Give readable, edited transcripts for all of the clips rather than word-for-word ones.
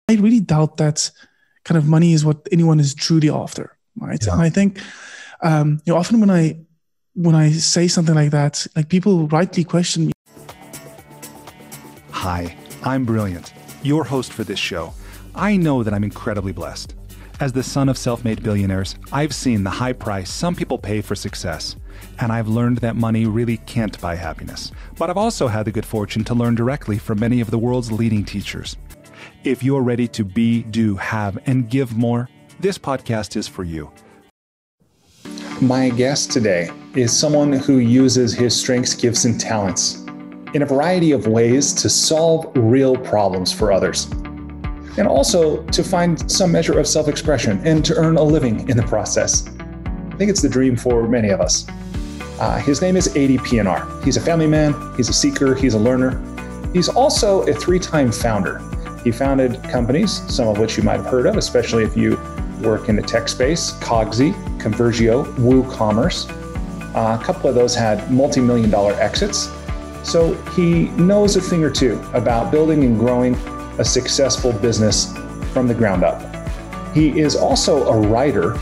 I really doubt that kind of money is what anyone is truly after, right? Yeah. And I think, often when I say something like that, like people rightly question me. Hi, I'm Brilliant, your host for this show. I know that I'm incredibly blessed. As the son of self-made billionaires, I've seen the high price some people pay for success, and I've learned that money really can't buy happiness. But I've also had the good fortune to learn directly from many of the world's leading teachers. If you're ready to be, do, have, and give more, this podcast is for you. My guest today is someone who uses his strengths, gifts, and talents in a variety of ways to solve real problems for others, and also to find some measure of self-expression and to earn a living in the process. I think it's the dream for many of us. His name is Adii Pienaar. He's a family man, he's a seeker, he's a learner. He's also a 3-time founder. He founded companies, some of which you might have heard of, especially if you work in the tech space: Cogsy, Conversio, WooCommerce. A couple of those had multi-million-dollar exits. So he knows a thing or two about building and growing a successful business from the ground up. He is also a writer.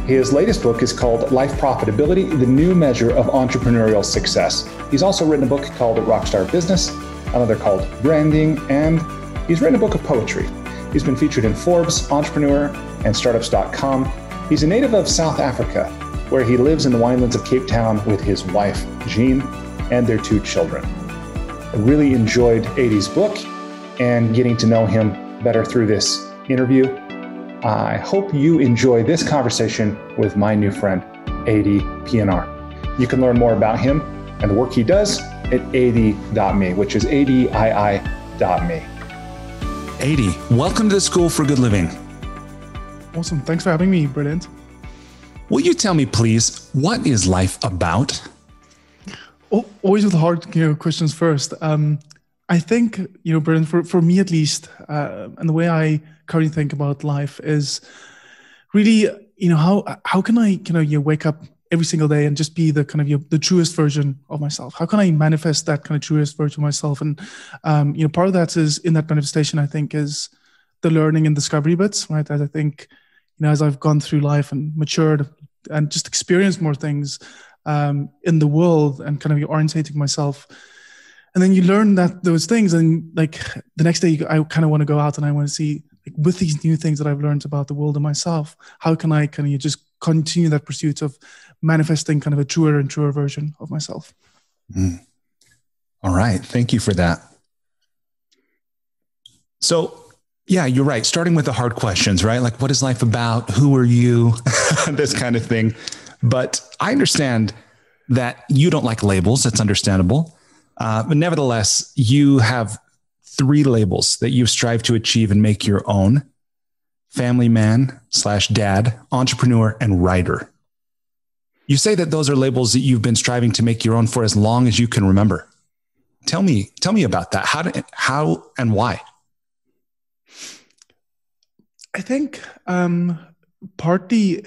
His latest book is called Life Profitability, the New Measure of Entrepreneurial Success. He's also written a book called Rockstar Business, another called Branding, and he's written a book of poetry. He's been featured in Forbes, Entrepreneur, and Startups.com. He's a native of South Africa, where he lives in the winelands of Cape Town with his wife, Jeanne, and their 2 children. I really enjoyed Adii's book and getting to know him better through this interview. I hope you enjoy this conversation with my new friend, Adii Pienaar. You can learn more about him and the work he does at adii.me, which is adii.me. Adii, welcome to the School for Good Living. Awesome. Thanks for having me. Brilliant. Will you tell me, please, what is life about? Always with hard questions first. I think, Brilliant, for me at least, and the way I currently think about life is really, how can I wake up every single day and just be the kind of the truest version of myself? How can I manifest that kind of truest version of myself? And part of that is in that manifestation, I think, is the learning and discovery bits, right? As I think, as I've gone through life and matured and just experienced more things in the world and kind of orientating myself. And then you learn those things, and like the next day, I kind of want to go out and I want to see, like, with these new things that I've learned about the world and myself, how can I kind of just continue that pursuit of manifesting kind of a truer and truer version of myself? All right. Thank you for that. So, yeah, you're right. Starting with the hard questions, right? Like, what is life about? Who are you? This kind of thing. But I understand that you don't like labels. That's understandable. But nevertheless, you have 3 labels that you strive to achieve and make your own: family man / dad, entrepreneur, and writer. You say that those are labels that you've been striving to make your own for as long as you can remember. Tell me about that. How and why? I think partly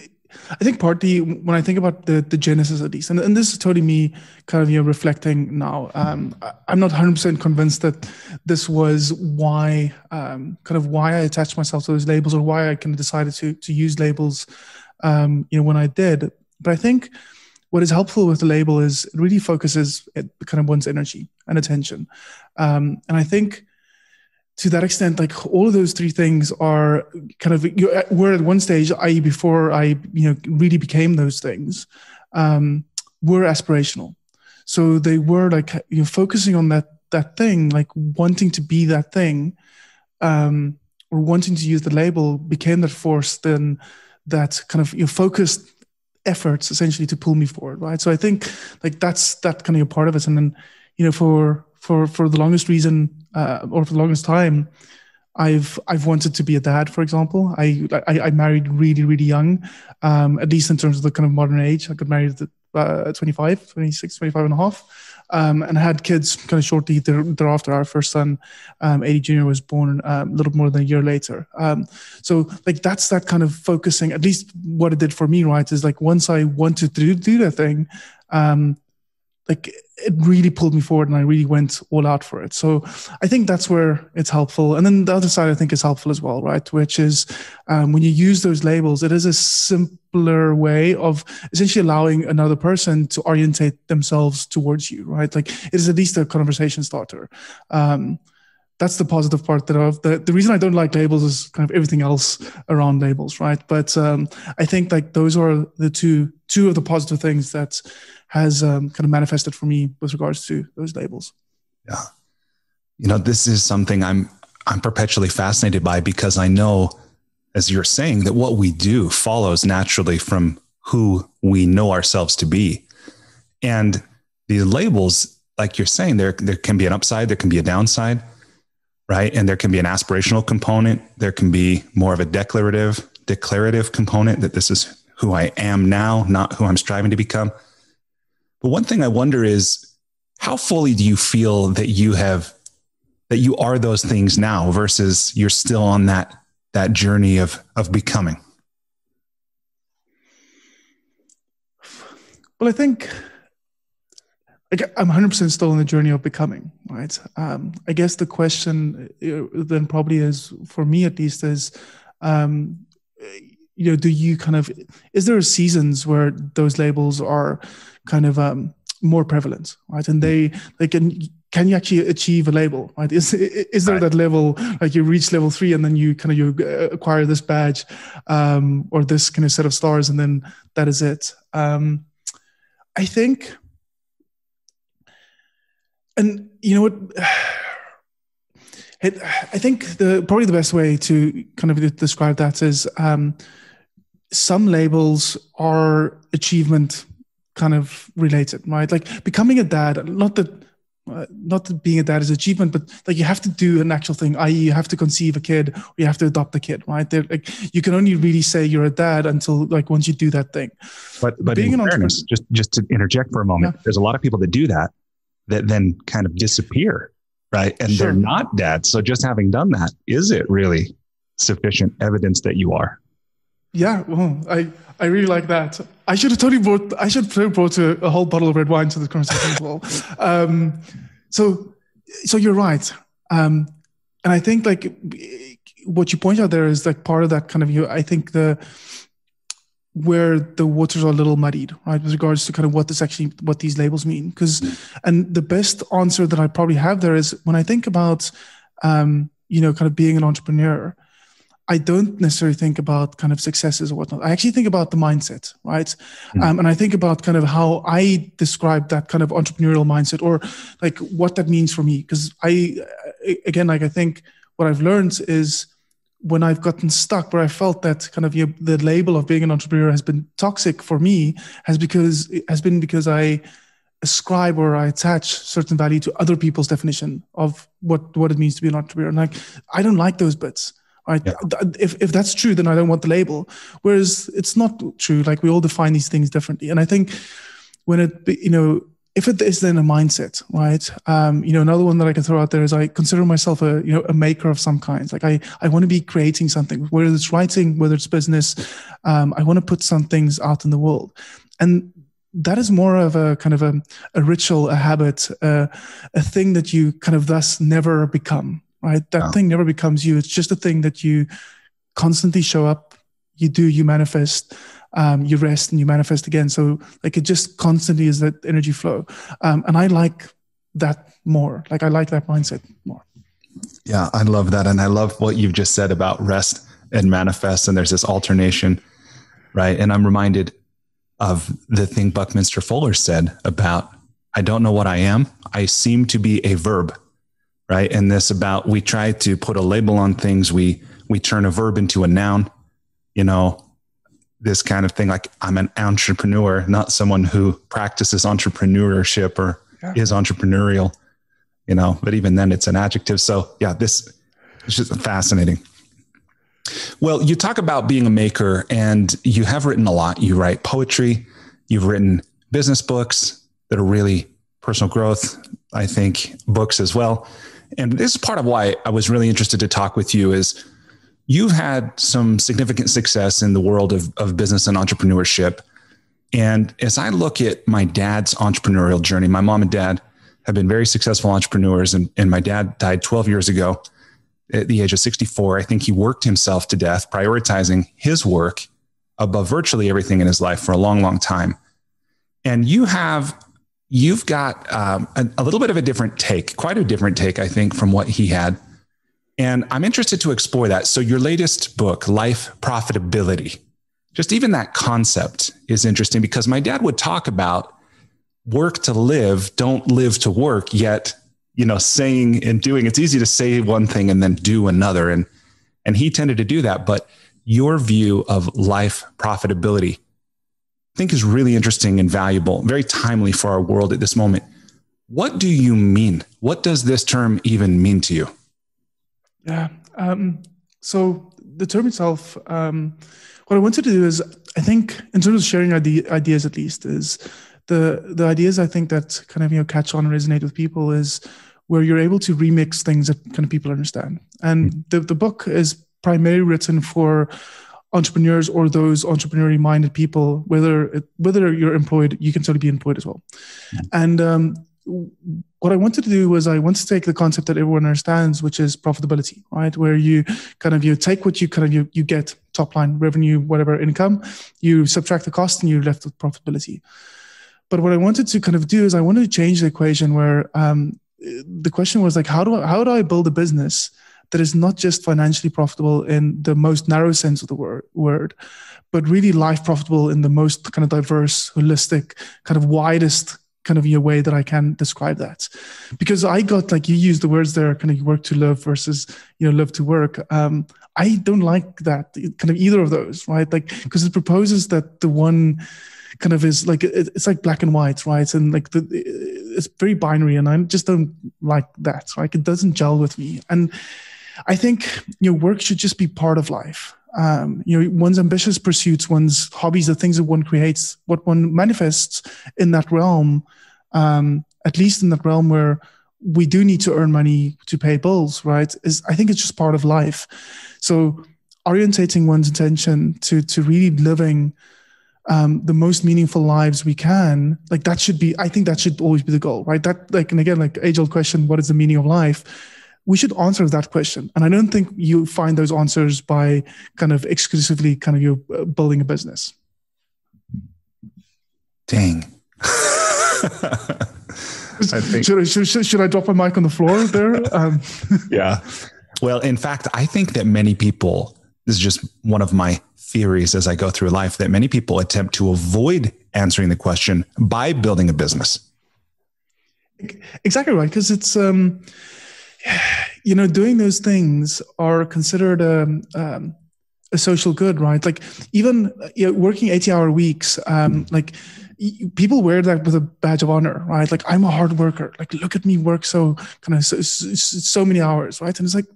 when I think about the genesis of these, and this is totally me kind of reflecting now. I'm not 100% convinced that this was why I attached myself to those labels, or why I kind of decided to use labels when I did. But I think what is helpful with the label is it really focuses kind of one's energy and attention. And I think to that extent, like all of those 3 things are kind of, were at one stage, i.e. before I, really became those things, were aspirational. So they were like, focusing on that thing, like wanting to be that thing, or wanting to use the label became that force, then that kind of, focused efforts essentially to pull me forward. Right. So I think like that's that kind of part of it. And then, for the longest reason, or for the longest time, I've wanted to be a dad, for example. I married really, really young, at least in terms of the kind of modern age. I got married at 25 and a half, and had kids kind of shortly thereafter. Our first son, Adii Jr., was born a little more than a year later. So like that's that kind of focusing, at least what it did for me, right, is like once I wanted to do that thing, like it really pulled me forward and I really went all out for it. So I think that's where it's helpful. And then the other side I think is helpful as well, right? Which is when you use those labels, it is a simpler way of essentially allowing another person to orientate themselves towards you, right? Like it is at least a conversation starter. That's the positive part the reason I don't like labels is kind of everything else around labels, right? But I think like those are the two of the positive things that has kind of manifested for me with regards to those labels. Yeah. You know, this is something I'm perpetually fascinated by, because I know, as you're saying, that what we do follows naturally from who we know ourselves to be. And the labels, like you're saying, there can be an upside, there can be a downside, right? And there can be an aspirational component. There can be more of a declarative component, that this is who I am now, not who I'm striving to become. But one thing I wonder is, how fully do you feel that you are those things now versus you're still on that journey of becoming? Well, I think I'm 100% still on the journey of becoming, right? I guess the question then probably is, for me at least, is, do you kind of, is there seasons where those labels are kind of more prevalent, right? And can you actually achieve a label, right? Is there right. that level, like you reach level 3 and then you acquire this badge or this kind of set of stars and then that is it? I think, and you know what, I think probably the best way to kind of describe that is some labels are achievement kind of related, right? Like becoming a dad, not that being a dad is achievement, but like you have to do an actual thing, i.e. you have to conceive a kid or you have to adopt a kid, right? Like you can only really say you're a dad until like once you do that thing. But being in fairness, just to interject for a moment, There's a lot of people that do that then kind of disappear, right? And They're not dads. So just having done that, is it really sufficient evidence that you are? Yeah, well, I really like that. I should have brought a whole bottle of red wine to the conversation as well. So you're right. And I think like what you point out there is like part of that kind of, I think where the waters are a little muddied, right? With regards to kind of what these labels mean. And the best answer that I probably have there is when I think about, kind of being an entrepreneur, I don't necessarily think about kind of successes or whatnot. I actually think about the mindset, right? And I think about kind of how I describe that kind of entrepreneurial mindset or like what that means for me. Because I think what I've learned is when I've gotten stuck where I felt that kind of the label of being an entrepreneur has been toxic for me has been because I ascribe or I attach certain value to other people's definition of what it means to be an entrepreneur. And like, I don't like those bits. Right. Yeah. If that's true, then I don't want the label. Whereas it's not true. Like we all define these things differently. And I think when if it is then a mindset, right? Another one that I can throw out there is I consider myself a maker of some kind. Like I want to be creating something, whether it's writing, whether it's business. I want to put some things out in the world. And that is more of a kind of a ritual, a habit, a thing that you kind of thus never become. Right? That thing never becomes you. It's just a thing that you constantly show up, you do, you manifest, you rest and you manifest again. So like it just constantly is that energy flow. And I like that more. Like I like that mindset more. Yeah, I love that. And I love what you've just said about rest and manifest. And there's this alternation, right? And I'm reminded of the thing Buckminster Fuller said about, I don't know what I am. I seem to be a verb. Right. And this about, we try to put a label on things. We turn a verb into a noun, this kind of thing. Like I'm an entrepreneur, not someone who practices entrepreneurship or is entrepreneurial, but even then it's an adjective. So yeah, this is just fascinating. Well, you talk about being a maker and you have written a lot. You write poetry, you've written business books that are really personal growth, I think books as well. And this is part of why I was really interested to talk with you is you've had some significant success in the world of business and entrepreneurship. And as I look at my dad's entrepreneurial journey, my mom and dad have been very successful entrepreneurs. And my dad died 12 years ago at the age of 64. I think he worked himself to death, prioritizing his work above virtually everything in his life for a long, long time. And you've got a little bit of a different take, quite a different take, I think, from what he had. And I'm interested to explore that. So your latest book, Life Profitability, just even that concept is interesting, because my dad would talk about work to live, don't live to work, yet, saying and doing, it's easy to say one thing and then do another. And he tended to do that. But your view of life profitability, I think, is really interesting and valuable, very timely for our world at this moment. What do you mean? What does this term even mean to you? Yeah. So the term itself, what I wanted to do is, I think, in terms of sharing ideas, at least, is the ideas I think that kind of, catch on and resonate with people is where you're able to remix things that kind of people understand. And the book is primarily written for entrepreneurs or those entrepreneurially minded people, whether you're employed, you can totally be employed as well. And what I wanted to do was I wanted to take the concept that everyone understands, which is profitability, right? Where you kind of, you take what you kind of, you get top line revenue, whatever income, you subtract the cost and you're left with profitability. But what I wanted to kind of do is I wanted to change the equation where the question was like, how do I build a business that is not just financially profitable in the most narrow sense of the word, but really life profitable in the most kind of diverse, holistic, kind of widest kind of way that I can describe that. Because I got, like you used the words there, kind of work to live versus, live to work. I don't like that kind of either of those, right? Like, because it proposes that the one kind of is like, it's like black and white, right? And like it's very binary, and I just don't like that, right? It doesn't gel with me. And I think, work should just be part of life. One's ambitious pursuits, one's hobbies, the things that one creates, what one manifests in that realm, at least in that realm where we do need to earn money to pay bills, right? I think it's just part of life. So orientating one's attention to really living the most meaningful lives we can, like that should be, I think that should always be the goal, right? That, like, and again, like age-old question, what is the meaning of life? We should answer that question. And I don't think you find those answers by kind of exclusively kind of you building a business. Dang. I think, should I drop my mic on the floor there? Yeah. Well, in fact, I think that many people, this is just one of my theories as I go through life, that many people attempt to avoid answering the question by building a business. Exactly right. Because it's, doing those things are considered a social good, right? Like even working 80-hour weeks, like people wear that with a badge of honor, right? Like, I'm a hard worker. Like, look at me work so many hours, right? And it's like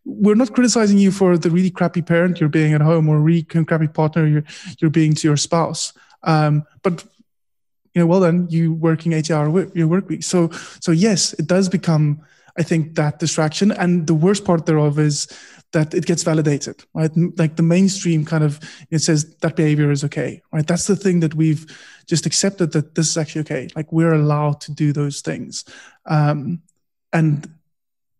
we're not criticizing you for the really crappy parent you're being at home or really crappy partner you're being to your spouse, but well then, you working 80-hour your work week. So yes, it does become, I think, that distraction. And the worst part thereof is that it gets validated, right? Like the mainstream kind of, it says that behavior is okay, right? That's the thing that we've just accepted, that this is actually okay. Like, we're allowed to do those things. And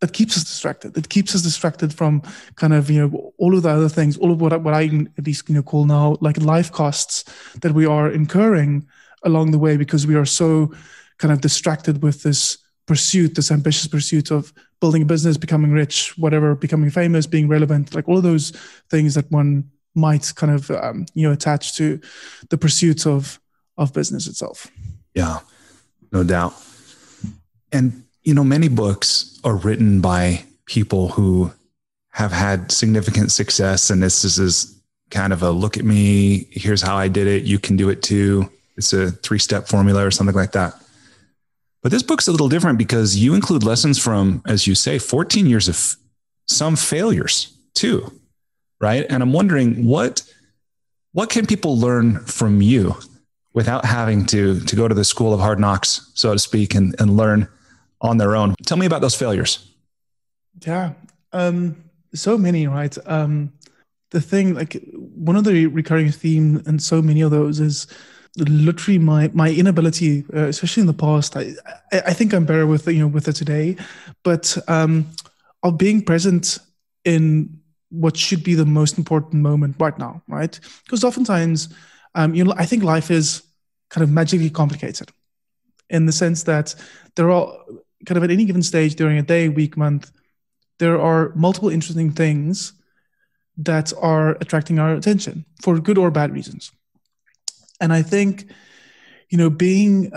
that keeps us distracted. It keeps us distracted from kind of, all of the other things, all of what I at least, call now like life costs that we are incurring along the way, because we are so kind of distracted with this pursuit, this ambitious pursuit of building a business, becoming rich, whatever, becoming famous, being relevant, like all of those things that one might kind of, attach to the pursuit of business itself. Yeah, no doubt. And, many books are written by people who have had significant success. And this is kind of a look at me, here's how I did it, you can do it too. It's a 3-step formula or something like that. But this book's a little different because you include lessons from, as you say, 14 years of some failures too, right? And I'm wondering what can people learn from you without having to go to the school of hard knocks, so to speak, and learn on their own? Tell me about those failures. Yeah. So many, right? the thing, like one of the recurring theme and so many of those is literally my inability, especially in the past. I think I'm better with with it today, but of being present in what should be the most important moment right now, right? Because oftentimes, I think life is kind of magically complicated in the sense that there are kind of at any given stage during a day, week, month, there are multiple interesting things that are attracting our attention for good or bad reasons. And I think, being,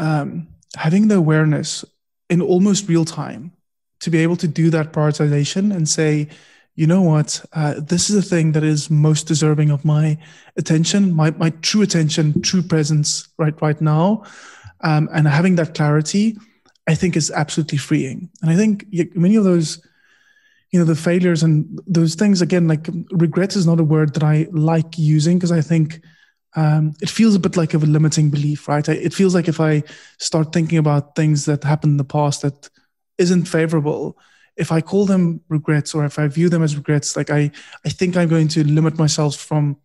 having the awareness in almost real time to be able to do that prioritization and say, you know what, this is the thing that is most deserving of my attention, my true attention, true presence right now. And having that clarity, I think is absolutely freeing. And I think many of those, the failures and those things, again, like regret is not a word that I like using because I think it feels a bit like a limiting belief, right? It feels like if I start thinking about things that happened in the past that isn't favorable, if I call them regrets or if I view them as regrets, like I think I'm going to limit myself from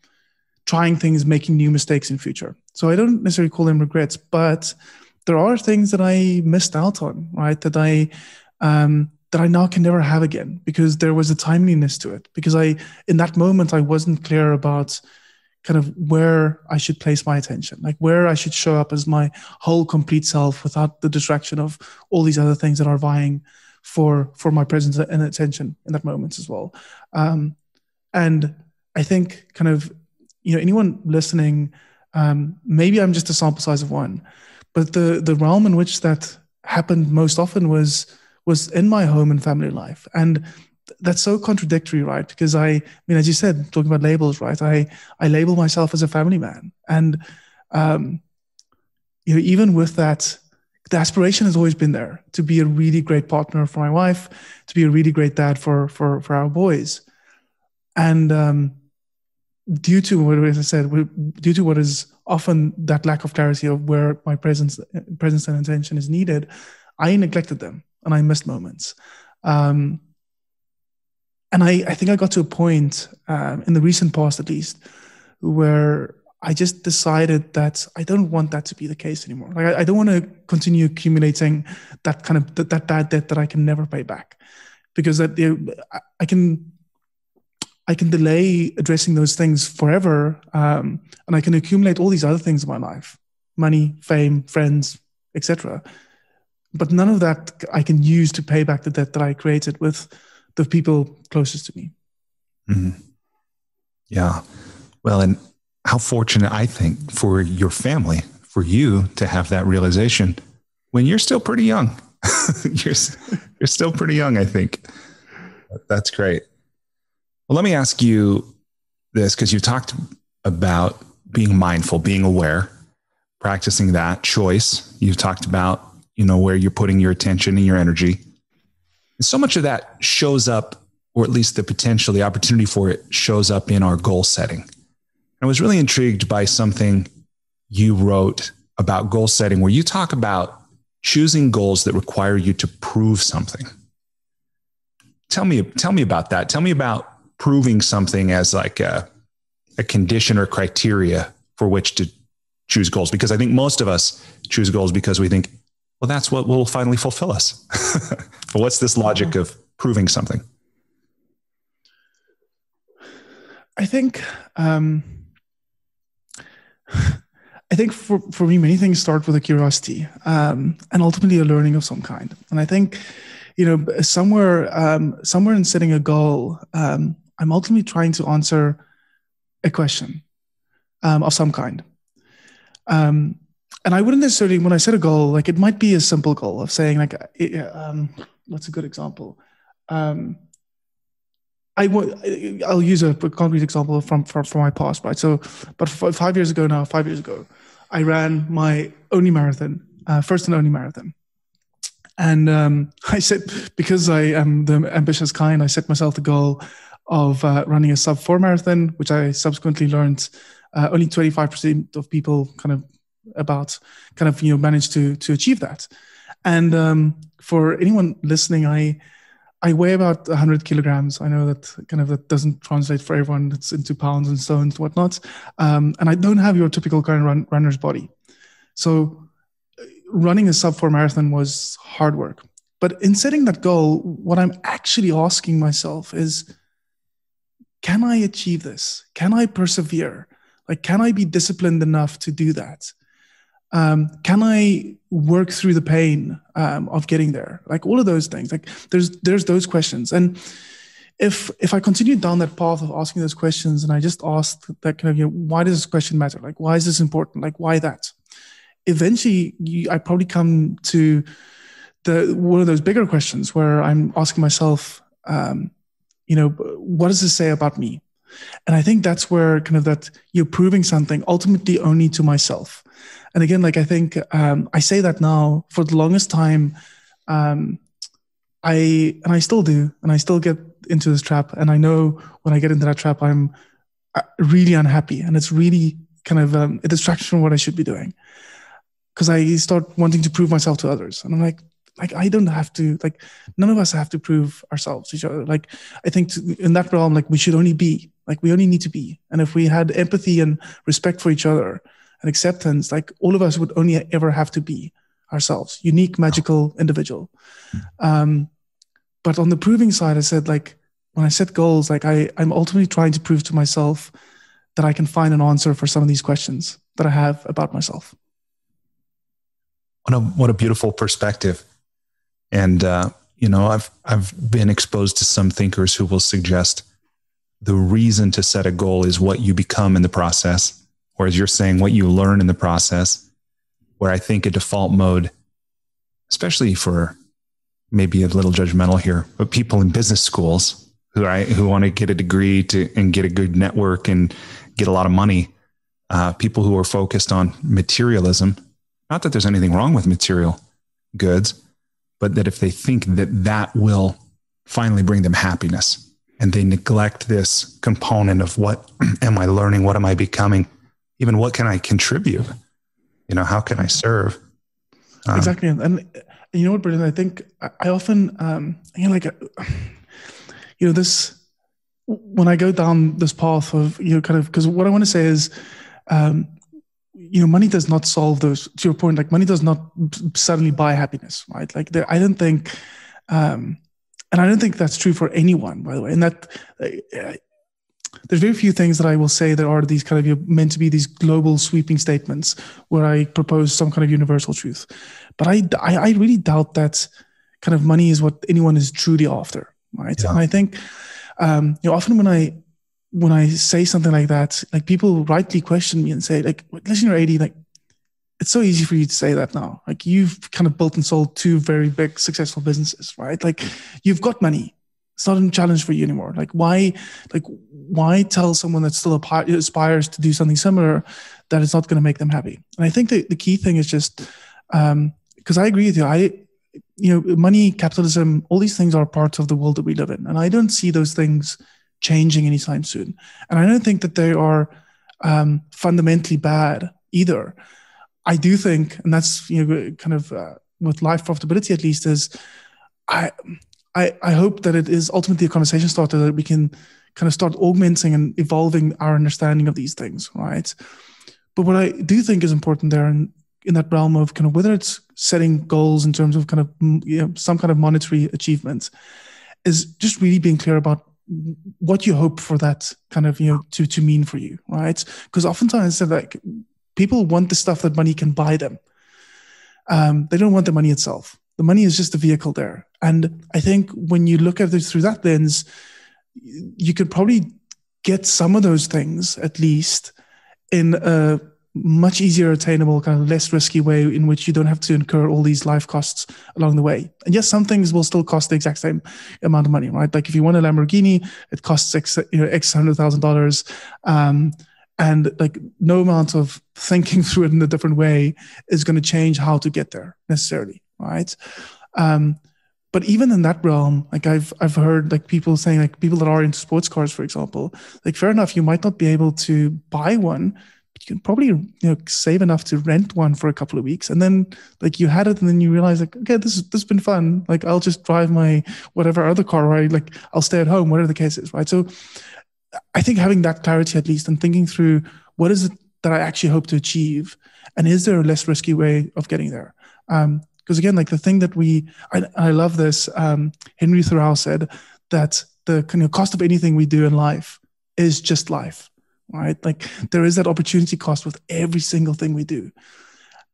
trying things, making new mistakes in future. So I don't necessarily call them regrets, but there are things that I missed out on, right? That I now can never have again because there was a timeliness to it. Because in that moment, I wasn't clear about kind of where I should place my attention, like where I should show up as my whole complete self without the distraction of all these other things that are vying for my presence and attention in that moment as well. And I think kind of, anyone listening, maybe I'm just a sample size of one, but the realm in which that happened most often was in my home and family life. And that's so contradictory, right? Because I mean, as you said, talking about labels, right? I label myself as a family man. And, even with that, the aspiration has always been there to be a really great partner for my wife, to be a really great dad for our boys. And due to what, as I said, due to what is often that lack of clarity of where my presence and attention is needed, I neglected them and I missed moments. And I think I got to a point in the recent past, at least, where I just decided that I don't want that to be the case anymore. Like I don't want to continue accumulating that kind of that bad debt that I can never pay back, because I can delay addressing those things forever, and I can accumulate all these other things in my life: money, fame, friends, etc. But none of that I can use to pay back the debt that I created with the people closest to me. Mm-hmm. Yeah. Well, and how fortunate, I think, for your family, for you to have that realization when you're still pretty young. you're still pretty young, I think. That's great. Well, let me ask you this, because you talked about being mindful, being aware, practicing that choice. You talked about, where you're putting your attention and your energy. And so much of that shows up, or at least the opportunity for it shows up in our goal setting. I was really intrigued by something you wrote about goal setting, where you talk about choosing goals that require you to prove something. Tell me about that. Tell me about proving something as like a condition or criteria for which to choose goals. Because I think most of us choose goals because we think, well, that's what will finally fulfill us. But what's this logic of proving something? I think for me, many things start with a curiosity and ultimately a learning of some kind. And I think, somewhere in setting a goal, I'm ultimately trying to answer a question of some kind. And I wouldn't necessarily, when I set a goal, like it might be a simple goal of saying like, what's a good example? I'll use a concrete example from my past, right? So, but 5 years ago, I ran my only marathon, first and only marathon. And I said, because I am the ambitious kind, I set myself the goal of running a sub-4 marathon, which I subsequently learned only 25% of people managed to achieve that. And for anyone listening, I weigh about 100 kilograms. I know that doesn't translate for everyone. It's into pounds and stones and whatnot. And I don't have your typical kind of runner's body. So running a sub-4 marathon was hard work. But in setting that goal, what I'm actually asking myself is, can I achieve this? Can I persevere? Like, can I be disciplined enough to do that? Can I work through the pain of getting there? Like all of those things. Like there's those questions. And if I continue down that path of asking those questions, and I just asked that kind of, why does this question matter? Like, why is this important? Like, why that? Eventually, I probably come to one of those bigger questions where I'm asking myself, what does this say about me? And I think that's where kind of that you're proving something ultimately only to myself. And again, like I think I say that now. For the longest time, I still do, and I still get into this trap. And I know when I get into that trap, I'm really unhappy, and it's really kind of a distraction from what I should be doing, because I start wanting to prove myself to others, and I'm like I don't have to. Like, none of us have to prove ourselves to each other. Like, I think in that realm, like, we should only be. Like, we only need to be. And if we had empathy and respect for each other and acceptance, like, all of us would only ever have to be ourselves, unique, magical individual. But on the proving side, I said, like, when I set goals, like, I'm ultimately trying to prove to myself that I can find an answer for some of these questions that I have about myself. What a beautiful perspective. And, I've been exposed to some thinkers who will suggest the reason to set a goal is what you become in the process, or as you're saying, what you learn in the process, where I think a default mode, especially for maybe a little judgmental here, but people in business schools who want to get a degree and get a good network and get a lot of money, people who are focused on materialism, not that there's anything wrong with material goods, but that if they think that will finally bring them happiness, and they neglect this component of what am I learning? What am I becoming? Even what can I contribute? How can I serve? Exactly. And you know what, Brendan, I think I often, this, when I go down this path of, because what I want to say is, money does not solve those, to your point, like, money does not suddenly buy happiness, right? Like, I don't think, and I don't think that's true for anyone, by the way. And that there's very few things that I will say that are these kind of meant to be these global sweeping statements where I propose some kind of universal truth. But I really doubt that kind of money is what anyone is truly after, right? Yeah. And I think often when I say something like that, like, people rightly question me and say, like, listen, you're 80, like, it's so easy for you to say that now. Like, you've kind of built and sold 2 very big successful businesses, right? Like, you've got money. It's not a challenge for you anymore. Like, why tell someone that still aspires to do something similar that it's not going to make them happy? And I think the key thing is just, because I agree with you, money, capitalism, all these things are parts of the world that we live in. And I don't see those things changing anytime soon. And I don't think that they are fundamentally bad either. I do think, and that's kind of with life profitability at least, is I hope that it is ultimately a conversation starter that we can kind of start augmenting and evolving our understanding of these things, right? But what I do think is important there, in that realm of kind of whether it's setting goals in terms of kind of some kind of monetary achievement, is just really being clear about what you hope for that kind of to mean for you, right? Because oftentimes they're like, people want the stuff that money can buy them. They don't want the money itself. The money is just a vehicle there. And I think when you look at it through that lens, you could probably get some of those things, at least, in a much easier attainable, kind of less risky way, in which you don't have to incur all these life costs along the way. And yes, some things will still cost the exact same amount of money, right? Like, if you want a Lamborghini, it costs X $100,000. And like, no amount of thinking through it in a different way is going to change how to get there necessarily, right? But even in that realm, like, I've heard like people saying, like, people that are into sports cars, for example, like, fair enough, you might not be able to buy one, you can probably save enough to rent one for a couple of weeks, and then like you had it, and then you realize like, okay, this has been fun. Like I'll just drive my whatever other car, right? Like I'll stay at home, whatever the case is, right? So I think having that clarity at least, and thinking through what is it that I actually hope to achieve, and is there a less risky way of getting there? Because again, like the thing that I love this. Henry Thoreau said that the kind of cost of anything we do in life is just life. Right? Like there is that opportunity cost with every single thing we do.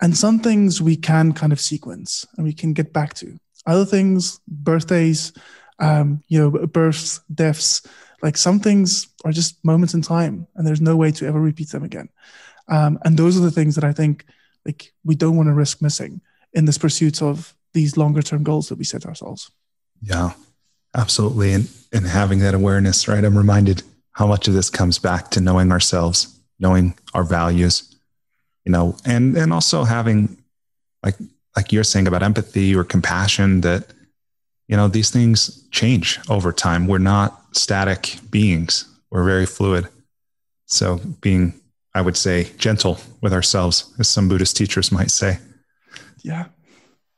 And some things we can kind of sequence and we can get back to. Other things, birthdays, births, deaths, like some things are just moments in time and there's no way to ever repeat them again. And those are the things that I think like we don't want to risk missing in this pursuit of these longer term goals that we set ourselves. Yeah, absolutely. And having that awareness, right? I'm reminded how much of this comes back to knowing ourselves, knowing our values, and also having like you're saying about empathy or compassion, that, these things change over time. We're not static beings. We're very fluid. So being, I would say, gentle with ourselves, as some Buddhist teachers might say. Yeah.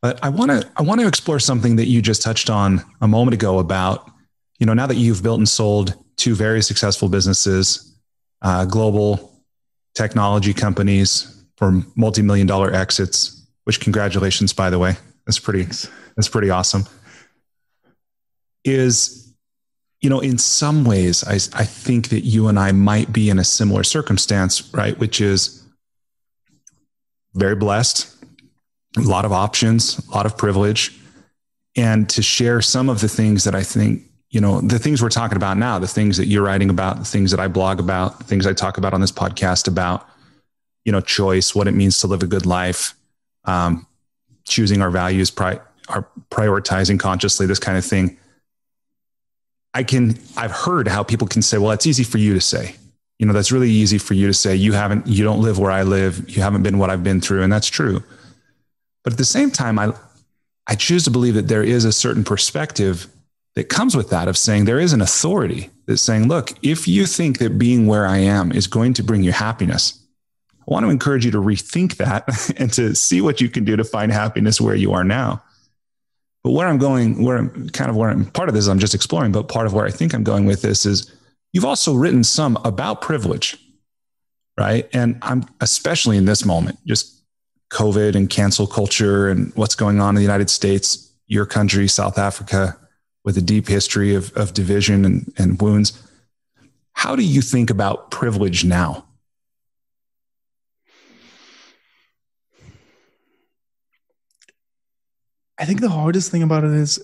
But I want to explore something that you just touched on a moment ago about, now that you've built and sold 2 very successful businesses, global technology companies for multi-million-dollar exits, which congratulations, by the way, that's pretty awesome. Is, in some ways, I think that you and I might be in a similar circumstance, right? Which is very blessed, a lot of options, a lot of privilege, and to share some of the things that I think, the things we're talking about now, the things that you're writing about, the things that I blog about, the things I talk about on this podcast about, choice, what it means to live a good life, choosing our values, prioritizing consciously, this kind of thing. I've heard how people can say, well, that's easy for you to say. That's really easy for you to say. You don't live where I live. You haven't been what I've been through. And that's true. But at the same time, I choose to believe that there is a certain perspective that comes with that, of saying there is an authority that's saying, look, if you think that being where I am is going to bring you happiness, I want to encourage you to rethink that and to see what you can do to find happiness where you are now. But part of this I'm just exploring, but part of where I think I'm going with this is you've also written some about privilege, right? And I'm especially in this moment, just COVID and cancel culture and what's going on in the United States, your country, South Africa, with a deep history of division and wounds. How do you think about privilege now? I think the hardest thing about it is,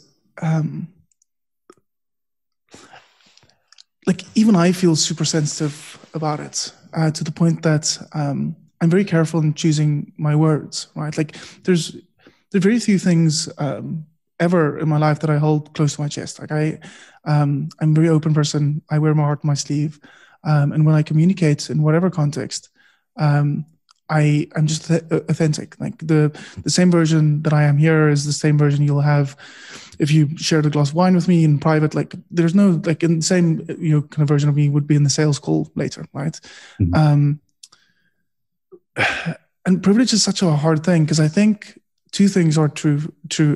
like even I feel super sensitive about it, to the point that I'm very careful in choosing my words, right? Like there's very few things ever in my life that I hold close to my chest. Like I'm a very open person. I wear my heart on my sleeve. And when I communicate in whatever context, I'm just authentic. Like the same version that I am here is the same version you'll have if you shared a glass of wine with me in private. Like there's no, like in the same, kind of version of me would be in the sales call later. Right. Mm-hmm. And privilege is such a hard thing, because I think 2 things are true,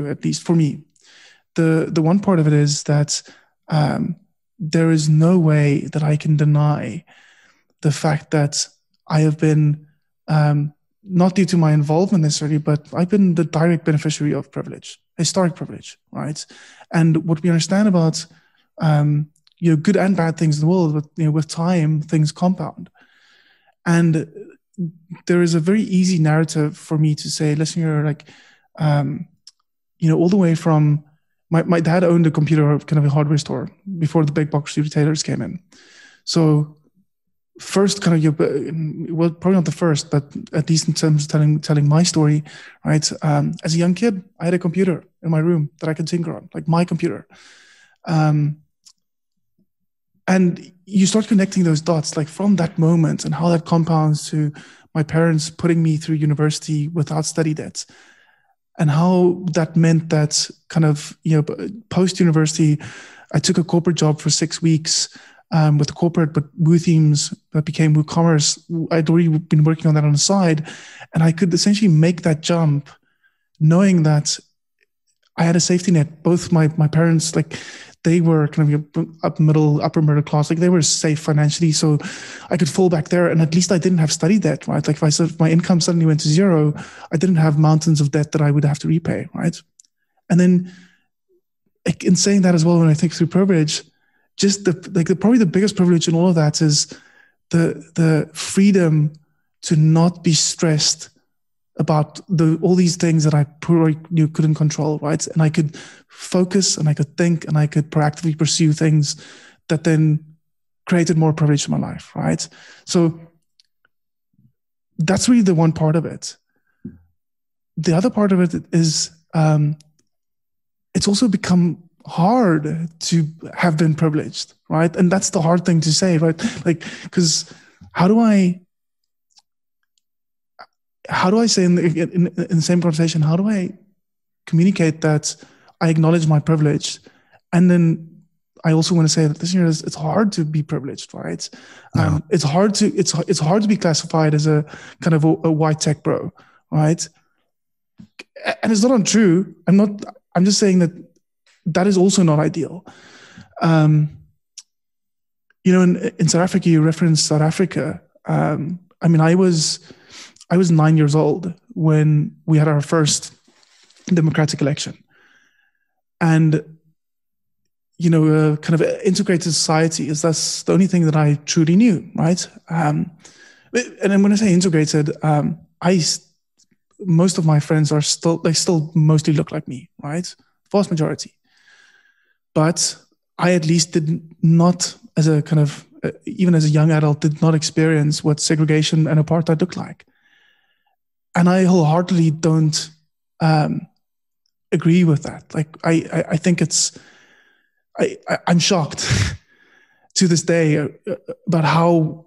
at least for me. The one part of it is that there is no way that I can deny the fact that I have been, not due to my involvement necessarily, but I've been the direct beneficiary of privilege, historic privilege, right? And what we understand about good and bad things in the world, but with time things compound. And there is a very easy narrative for me to say, listen, you're like, all the way from my dad owned a computer, kind of a hardware store before the big box retailers came in. So first, kind of, well, probably not the first, but at least in terms of telling my story, right? As a young kid, I had a computer in my room that I could tinker on, like my computer. And you start connecting those dots, like from that moment, and how that compounds to my parents putting me through university without study debt, and how that meant that kind of, post-university, I took a corporate job for 6 weeks, with the corporate, but WooThemes that became WooCommerce, I'd already been working on that on the side, and I could essentially make that jump knowing that I had a safety net. Both my parents, like, they were kind of upper middle class, like they were safe financially, so I could fall back there, and at least I didn't have study debt, right? Like if my income suddenly went to zero, I didn't have mountains of debt that I would have to repay, right? And then, in saying that as well, when I think through privilege, just probably the biggest privilege in all of that is the freedom to not be stressed about all these things that I couldn't control, right? And I could focus, and I could think, and I could proactively pursue things that then created more privilege in my life, right? So that's really the one part of it. The other part of it is it's also become hard to have been privileged, right? And that's the hard thing to say, right? Like, because how do I say in the same conversation, how do I communicate that I acknowledge my privilege? And then I also want to say that this year it's hard to be privileged, right? Yeah. It's hard to be classified as a kind of a white tech bro, right? And it's not untrue. I'm just saying that is also not ideal. In South Africa, you referenced South Africa. I was 9 years old when we had our first democratic election. And, kind of integrated society that's the only thing that I truly knew, right? And then when I say integrated, most of my friends still mostly look like me, right? Vast majority. But I at least did not, as a kind of, even as a young adult, did not experience what segregation and apartheid looked like. And I wholeheartedly don't agree with that. Like, I think I'm shocked to this day about how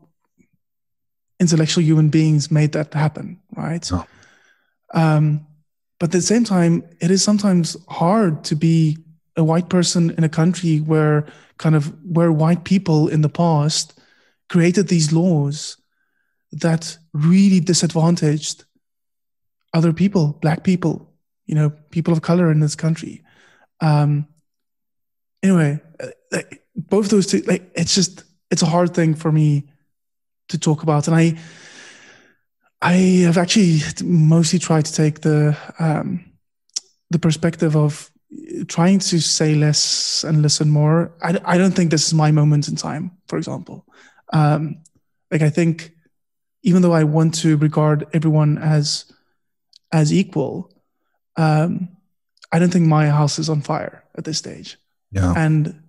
intellectual human beings made that happen, right? Oh. But at the same time, it is sometimes hard to be a white person in a country where white people in the past created these laws that really disadvantaged other people, Black people, people of color in this country. Anyway, both those two, it's a hard thing for me to talk about. And I have actually mostly tried to take the perspective of trying to say less and listen more. I don't think this is my moment in time, for example. I think even though I want to regard everyone as equal, I don't think my house is on fire at this stage. Yeah. And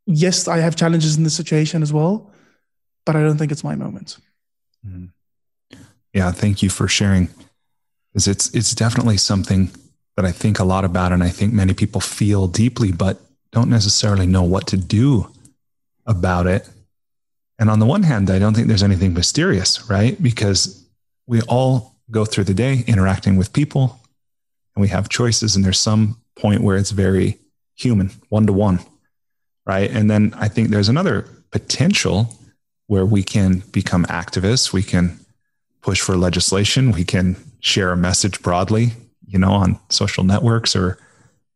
yes, I have challenges in this situation as well, but I don't think it's my moment. Mm-hmm. Yeah, thank you for sharing. Because it's definitely something that I think a lot about, and I think many people feel deeply, but don't necessarily know what to do about it. And on the one hand, I don't think there's anything mysterious, right? Because we all go through the day interacting with people, and we have choices, and there's some point where it's very human, one-to-one, right? And then I think there's another potential where we can become activists, we can push for legislation, we can share a message broadly, on social networks or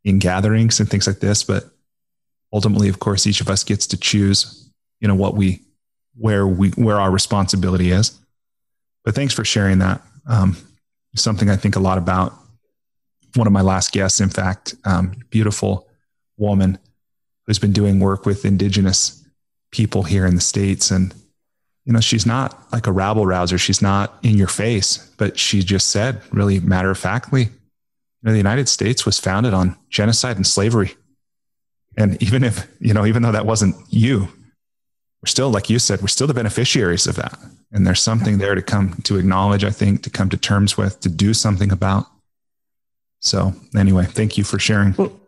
in gatherings and things like this. But ultimately, of course, each of us gets to choose, where our responsibility is. But thanks for sharing that. Something I think a lot about. One of my last guests, in fact, beautiful woman who's been doing work with Indigenous people here in the States. And, she's not like a rabble rouser. She's not in your face, but she just said really matter of factly, the United States was founded on genocide and slavery. And even if, even though that wasn't you, we're still, like you said, we're still the beneficiaries of that. And there's something there to come to acknowledge, I think, to come to terms with, to do something about. So anyway, thank you for sharing. Well,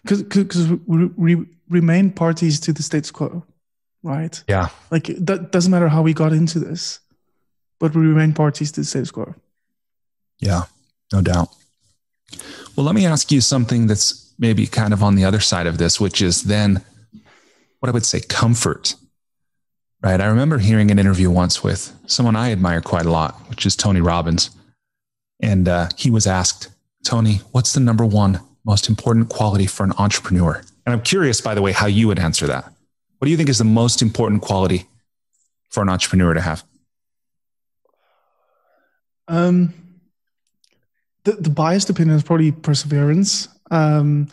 because we remain parties to the status quo, right? Yeah. Like, that doesn't matter how we got into this, but we remain parties to the status quo. Yeah, no doubt. Well, let me ask you something that's maybe kind of on the other side of this, which is then what I would say comfort. right? I remember hearing an interview once with someone I admire quite a lot, which is Tony Robbins. And he was asked, Tony, what's the number one most important quality for an entrepreneur? And I'm curious, by the way, how you would answer that. What do you think is the most important quality for an entrepreneur to have? The biased opinion is probably perseverance. But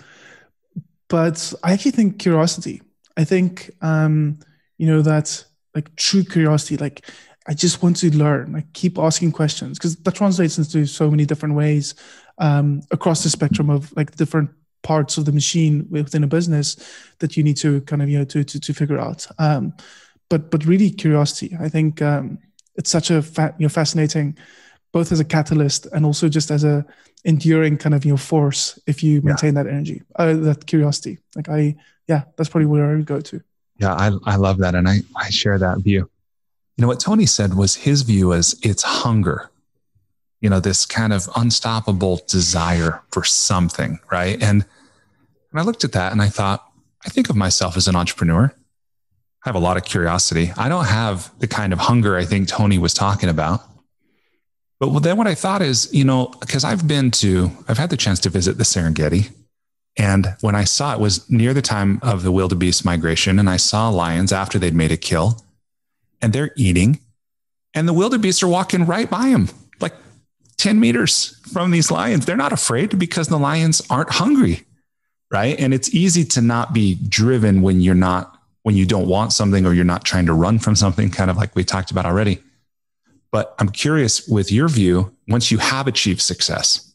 I actually think curiosity. I think, that like true curiosity, like I just want to learn, like keep asking questions, because that translates into so many different ways across the spectrum of like different parts of the machine within a business that you need to kind of, to figure out. But really curiosity, I think it's such a fascinating, both as a catalyst and also just as a enduring kind of, force if you maintain that energy, that curiosity. Like that's probably where I would go to. Yeah, I love that. And I share that view. What Tony said was his view is it's hunger, this kind of unstoppable desire for something, right? And I looked at that and I thought, I think of myself as an entrepreneur. I have a lot of curiosity. I don't have the kind of hunger I think Tony was talking about. But then what I thought is, because I've had the chance to visit the Serengeti. And when I saw it was near the time of the wildebeest migration, and I saw lions after they'd made a kill, and they're eating, and the wildebeest are walking right by them, like 10 meters from these lions. They're not afraid because the lions aren't hungry, right? And it's easy to not be driven when you don't want something or you're not trying to run from something, kind of like we talked about already. But I'm curious with your view, once you have achieved success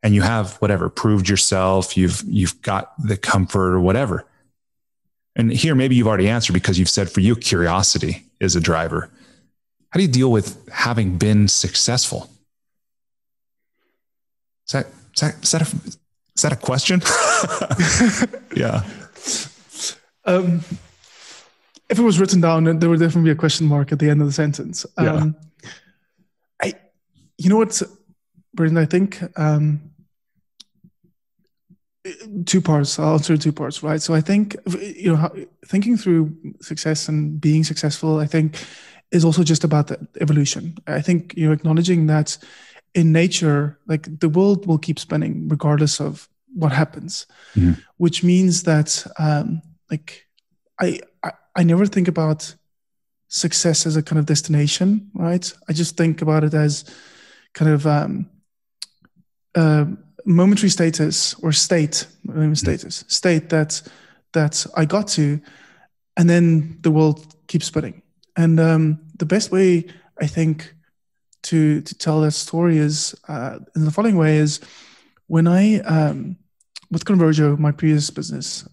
and you have whatever, proved yourself, you've got the comfort or whatever. And here, maybe you've already answered because you've said for you, curiosity is a driver. How do you deal with having been successful? Is that a question? Yeah. If it was written down, there would definitely be a question mark at the end of the sentence. You know what, Brendan, I think two parts. I'll answer two parts, right? So I think, thinking through success and being successful, I think is also just about the evolution. I think, acknowledging that in nature, like the world will keep spinning regardless of what happens, which means that I never think about success as a kind of destination, right? I just think about it as kind of momentary status or state that I got to, and then the world keeps spinning. And the best way I think to tell that story is in the following way: is when I with Conversio, my previous business,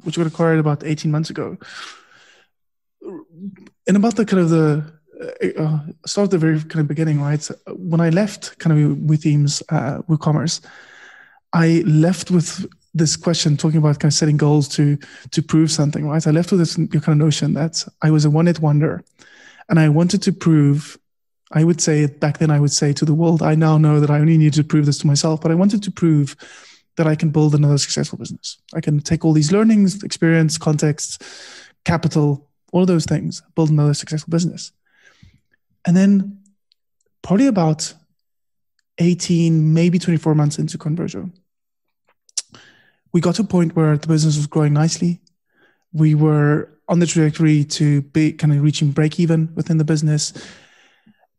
which got acquired about 18 months ago. And about the kind of start at the very kind of beginning, right? When I left kind of WooCommerce, I left with this question talking about kind of setting goals to prove something, right? I left with this kind of notion that I was a one-hit wonder, and I wanted to prove. I would say back then, I would say to the world, I now know that I only need to prove this to myself, but I wanted to prove that I can build another successful business. I can take all these learnings, experience, contexts, capital, all of those things, build another successful business. And then probably about 18, maybe 24 months into Conversio, we got to a point where the business was growing nicely. We were on the trajectory to be kind of reaching break even within the business.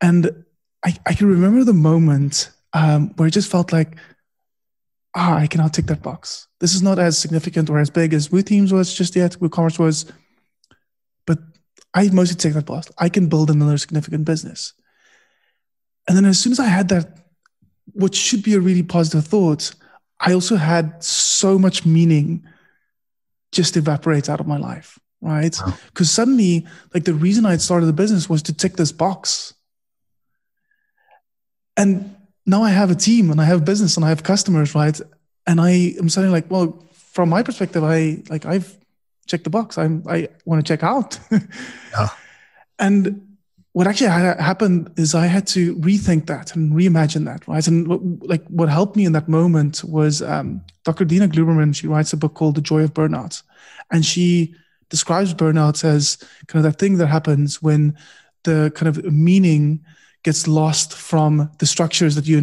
And I can remember the moment where it just felt like, I can now tick that box. This is not as significant or as big as WooTeams was just yet, WooCommerce was, but I mostly tick that box. I can build another significant business. And then as soon as I had that, what should be a really positive thought, I also had so much meaning just evaporate out of my life, right? Because suddenly, like the reason I had started the business was to tick this box. And now I have a team and I have business and I have customers, right? And I am suddenly like, well, from my perspective, I've checked the box. I want to check out. Yeah. And what actually happened is I had to rethink that and reimagine that, right? And what helped me in that moment was Dr. Dina Gluberman. She writes a book called The Joy of Burnout. And she describes burnout as kind of that thing that happens when the kind of meaning gets lost from the structures that you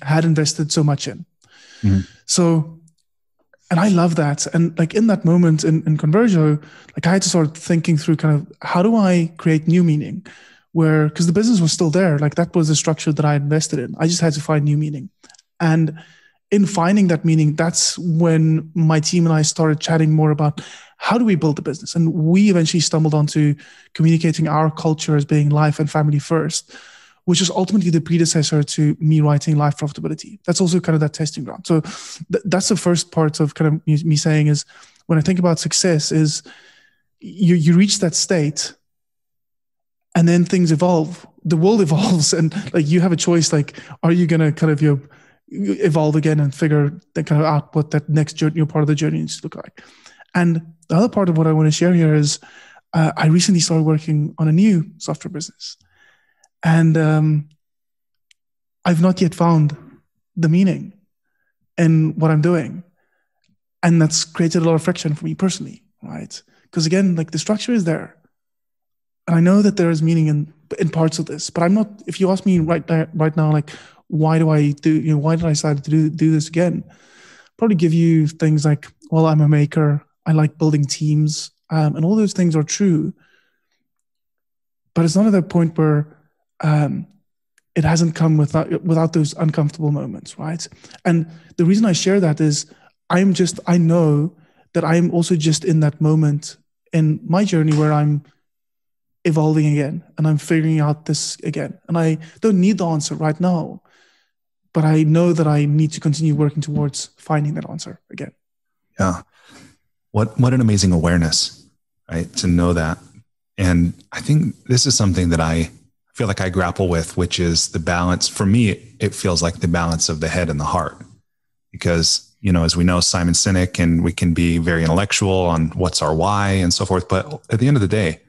had invested so much in. Mm-hmm. So, and I love that. And like in that moment in Conversio, like I had to start thinking through kind of how do I create new meaning because the business was still there. Like that was the structure that I invested in. I just had to find new meaning. And in finding that meaning, that's when my team and I started chatting more about how do we build the business? And we eventually stumbled onto communicating our culture as being life and family first, which is ultimately the predecessor to me writing Life Profitability. That's also kind of that testing ground. So that's the first part of kind of me saying is when I think about success is you reach that state and then things evolve. The world evolves and like you have a choice, like, are you going to kind of, evolve again and figure that kind of out what that next journey, part of the journey needs to look like. And the other part of what I want to share here is I recently started working on a new software business. And I've not yet found the meaning in what I'm doing. And that's created a lot of friction for me personally, right? Because again, like the structure is there. And I know that there is meaning in parts of this, but I'm not, if you ask me right now, like, why did I decide to do this again? Probably give you things like, well, I'm a maker. I like building teams. And all those things are true. But it's not at that point where it hasn't come without those uncomfortable moments, right? And the reason I share that is I know that I'm also just in that moment in my journey where I'm evolving again and I'm figuring out this again. And I don't need the answer right now, but I know that I need to continue working towards finding that answer again. Yeah. What an amazing awareness, right? To know that. And I think this is something that I feel like I grapple with, which is the balance. For me, it feels like the balance of the head and the heart. Because, as we know, Simon Sinek, and we can be very intellectual on what's our why and so forth. But at the end of the day,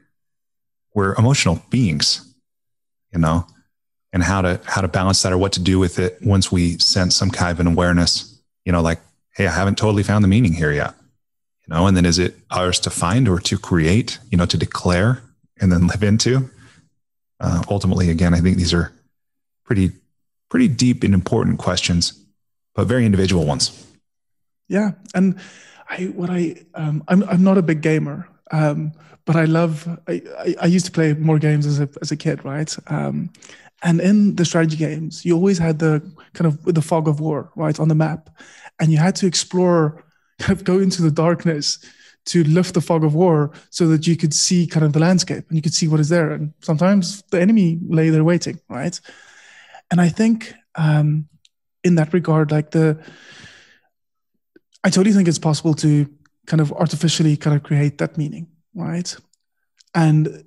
we're emotional beings, and how to balance that or what to do with it once we sense some kind of an awareness, like, hey, I haven't totally found the meaning here yet. And then is it ours to find or to create, to declare and then live into? Ultimately, again, I think these are pretty deep and important questions, but very individual ones. Yeah. And I'm not a big gamer, but I used to play more games as a kid, right? And in the strategy games, you always had the kind of the fog of war, right, on the map. And you had to explore, kind of go into the darkness to lift the fog of war so that you could see kind of the landscape and you could see what is there. And sometimes the enemy lay there waiting, right? And I think in that regard, like I totally think it's possible to kind of artificially kind of create that meaning, right? And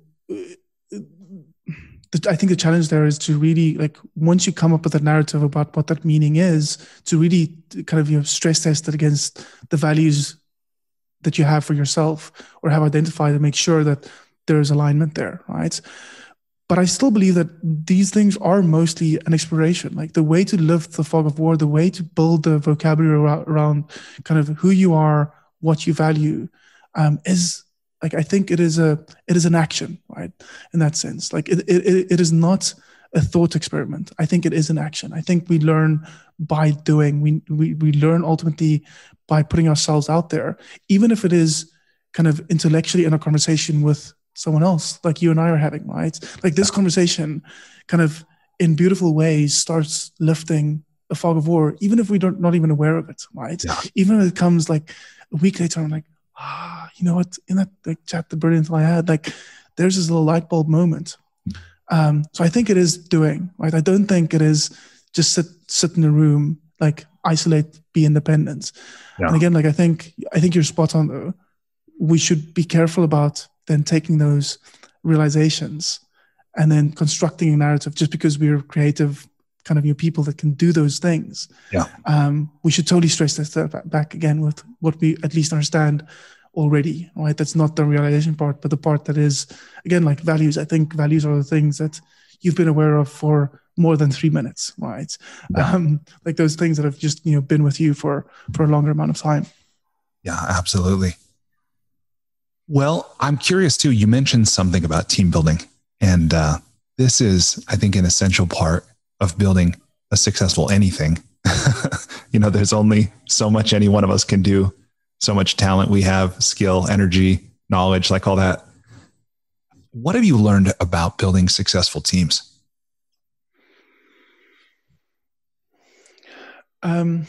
I think the challenge there is to really, like, once you come up with a narrative about what that meaning is, to really kind of stress test it against the values that you have for yourself or have identified and make sure that there's alignment there, right? But I still believe that these things are mostly an exploration. Like the way to lift the fog of war, the way to build the vocabulary around kind of who you are, what you value, is like, I think it is an action, right? In that sense, like it is not a thought experiment. I think it is an action. I think we learn by doing. We learn ultimately by putting ourselves out there, even if it is kind of intellectually in a conversation with someone else, like you and I are having, right? Like this conversation kind of in beautiful ways starts lifting a fog of war, even if we're not even aware of it, right? Yeah. Even if it comes like a week later, I'm like, you know what? In that chat, the brilliant I had, like, there's this little light bulb moment. So I think it is doing, right? I don't think it is just sit in a room, like isolate, be independent. Yeah. And again, like I think you're spot on though. We should be careful about then taking those realizations and then constructing a narrative just because we're creative kind of people that can do those things. Yeah. We should totally stress this back again with what we at least understand already, right? That's not the realization part, but the part that is, again, like values. I think values are the things that you've been aware of for more than 3 minutes, right? Yeah. Like those things that have just, been with you for a longer amount of time. Yeah, absolutely. Well, I'm curious too. You mentioned something about team building, and this is, I think, an essential part of building a successful anything. There's only so much any one of us can do, so much talent we have, skill, energy, knowledge, like all that. What have you learned about building successful teams? Probably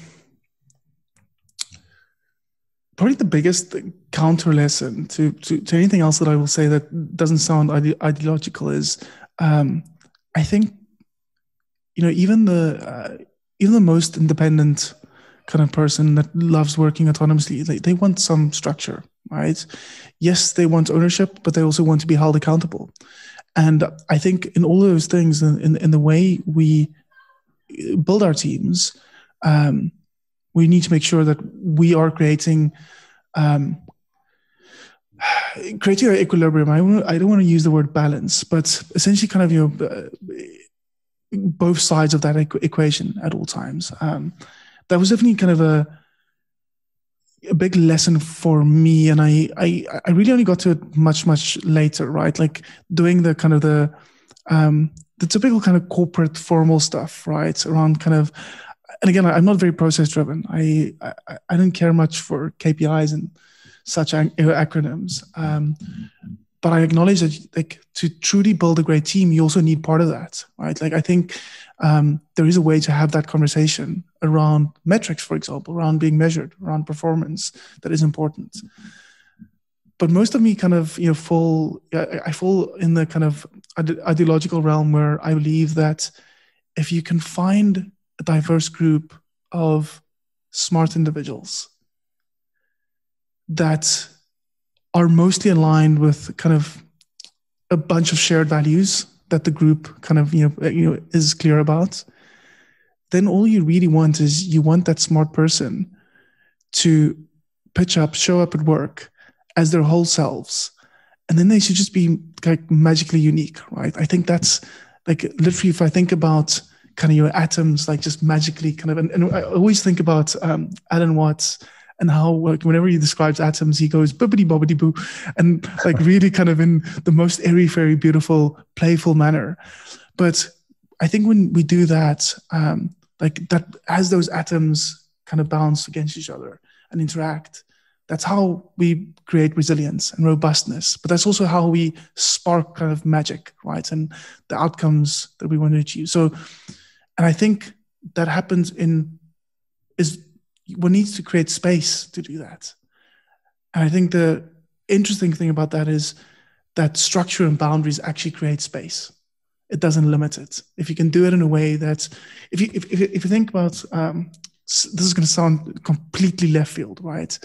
the biggest counter lesson to anything else that I will say that doesn't sound ideological is, I think, even the most independent kind of person that loves working autonomously, they want some structure, right? Yes, they want ownership, but they also want to be held accountable. And I think in all of those things, in the way we build our teams, we need to make sure that we are creating an equilibrium. I don't want to use the word balance, but essentially kind of, both sides of that equation at all times. That was definitely kind of a big lesson for me. And I really only got to it much, much later, right? Like doing the kind of the typical kind of corporate formal stuff, right? Around kind of, and again, I'm not very process driven. I didn't care much for KPIs and such acronyms. But I acknowledge that, like, to truly build a great team, you also need part of that, right? Like, I think there is a way to have that conversation around metrics, for example, around being measured, around performance, that is important. But most of me kind of, I fall in the kind of ideological realm where I believe that if you can find a diverse group of smart individuals that are mostly aligned with kind of a bunch of shared values that the group kind of, is clear about, then all you really want is you want that smart person to show up at work as their whole selves. And then they should just be like magically unique, right? I think that's like literally, if I think about kind of your atoms, like just magically kind of, and I always think about Alan Watts and how, like, whenever he describes atoms, he goes bibbidi bobbidi boo, and like really kind of in the most airy fairy, beautiful, playful manner. But I think when we do that, like that, as those atoms kind of bounce against each other and interact, that's how we create resilience and robustness. But that's also how we spark kind of magic, right? And the outcomes that we want to achieve. So, and I think that happens one needs to create space to do that. And I think the interesting thing about that is that structure and boundaries actually create space. It doesn't limit it. If you can do it in a way that, if you think about, this is going to sound completely left field, right?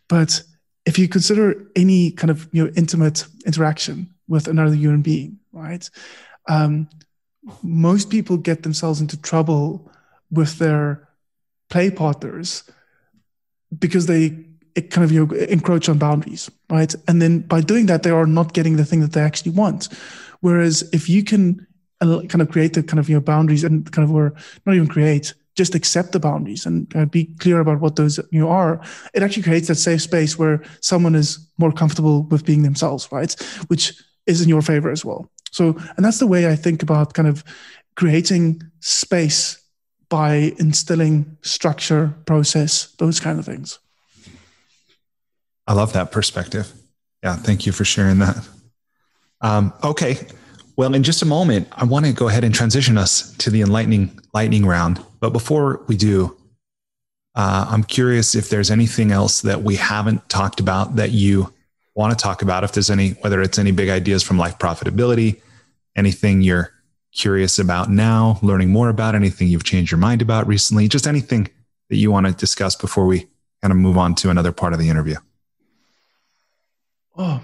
But if you consider any kind of intimate interaction with another human being, right? Most people get themselves into trouble with their play partners because they kind of encroach on boundaries, right? And then by doing that, they are not getting the thing that they actually want. Whereas if you can kind of create the kind of boundaries and kind of, or not even create, just accept the boundaries and be clear about what those are, it actually creates that safe space where someone is more comfortable with being themselves, right? Which is in your favor as well. So, and that's the way I think about kind of creating space by instilling structure, process, those kind of things. I love that perspective. Yeah, thank you for sharing that. Okay, well, in just a moment, I want to go ahead and transition us to the enlightening lightning round. But before we do, I'm curious if there's anything else that we haven't talked about that you want to talk about. If there's any, whether it's any big ideas from life profitability, anything you're curious about now, learning more about, anything you've changed your mind about recently, just anything that you want to discuss before we kind of move on to another part of the interview. Oh,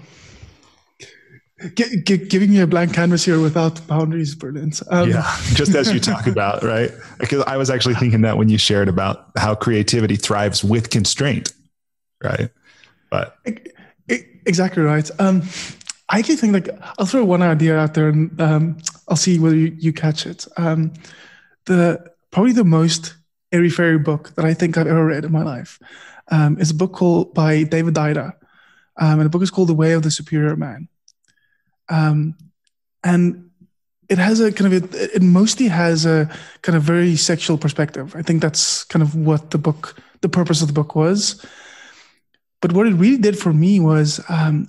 giving me a blank canvas here without boundaries, brilliant. Yeah, just as you talk about, right? Because I was actually thinking that when you shared about how creativity thrives with constraint, right? But exactly right. I actually think, like, I'll throw one idea out there and I'll see whether you catch it. Probably the most airy-fairy book that I think I've ever read in my life is a book by David Dider. And the book is called The Way of the Superior Man. And it has a kind of, it mostly has a kind of very sexual perspective. I think that's kind of what the purpose of the book was. But what it really did for me was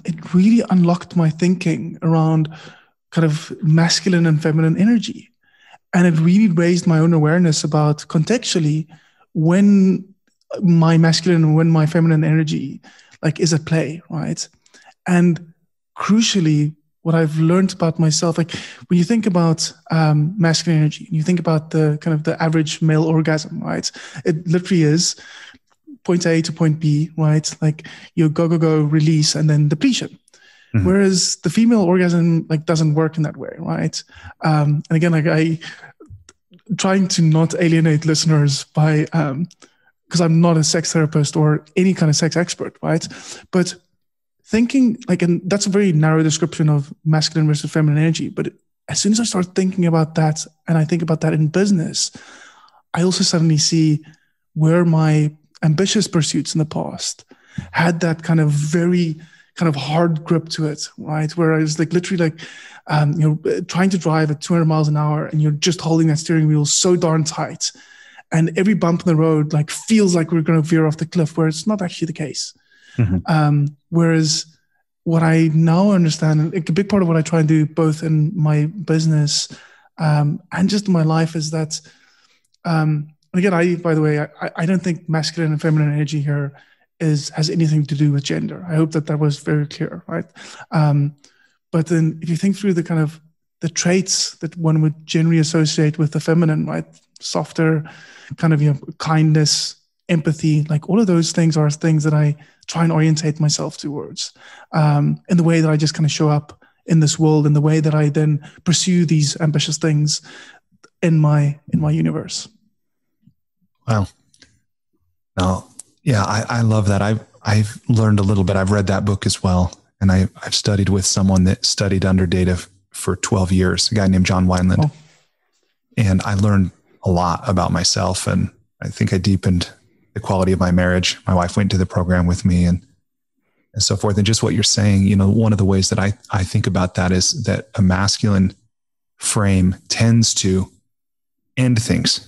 it really unlocked my thinking around kind of masculine and feminine energy. And it really raised my own awareness about contextually when my masculine and when my feminine energy like is at play, right? And crucially, what I've learned about myself, like when you think about masculine energy, and you think about the kind of the average male orgasm, right? It literally is point A to point B, right? Like you go, release, and then depletion. Mm-hmm. Whereas the female orgasm like doesn't work in that way, right? And again, like I trying to not alienate listeners by because I'm not a sex therapist or any kind of sex expert, right? But thinking like, and that's a very narrow description of masculine versus feminine energy. But as soon as I start thinking about that, and I think about that in business, I also suddenly see where my ambitious pursuits in the past had that kind of very kind of hard grip to it, right? Where I was like literally like, trying to drive at 200 miles an hour and you're just holding that steering wheel so darn tight. And every bump in the road like feels like we're going to veer off the cliff, where it's not actually the case. Mm-hmm. Whereas what I now understand, and a big part of what I try and do both in my business and just in my life is that, again, by the way, I don't think masculine and feminine energy here has anything to do with gender. I hope that was very clear, right? But then if you think through the kind of the traits that one would generally associate with the feminine, right? Softer, kind of, kindness, empathy, like all of those things are things that I try and orientate myself towards in the way that I just kind of show up in this world, in the way that I then pursue these ambitious things in my universe. Wow. No, yeah, I love that. I've learned a little bit. I've read that book as well. And I've studied with someone that studied under data for 12 years, a guy named John Wineland. Oh. And I learned a lot about myself. And I think I deepened the quality of my marriage. My wife went to the program with me and so forth. And just what you're saying, one of the ways that I think about that is that a masculine frame tends to end things.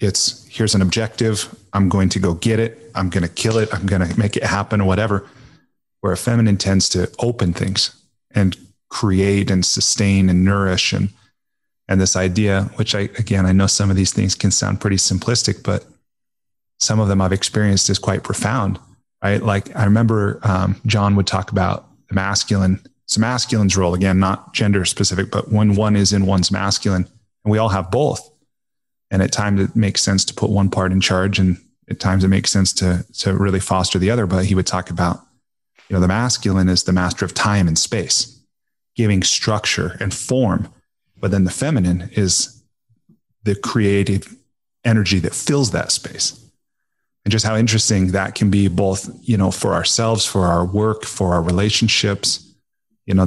It's here's an objective. I'm going to go get it. I'm going to kill it. I'm going to make it happen or whatever. Where a feminine tends to open things and create and sustain and nourish. And this idea, which I know some of these things can sound pretty simplistic, but some of them I've experienced is quite profound, right? Like I remember John would talk about the masculine. It's masculine's role, again, not gender specific, but when one is in one's masculine, and we all have both. And at times it makes sense to put one part in charge, and at times it makes sense to really foster the other. But he would talk about, the masculine is the master of time and space, giving structure and form. But then the feminine is the creative energy that fills that space. And just how interesting that can be both, for ourselves, for our work, for our relationships,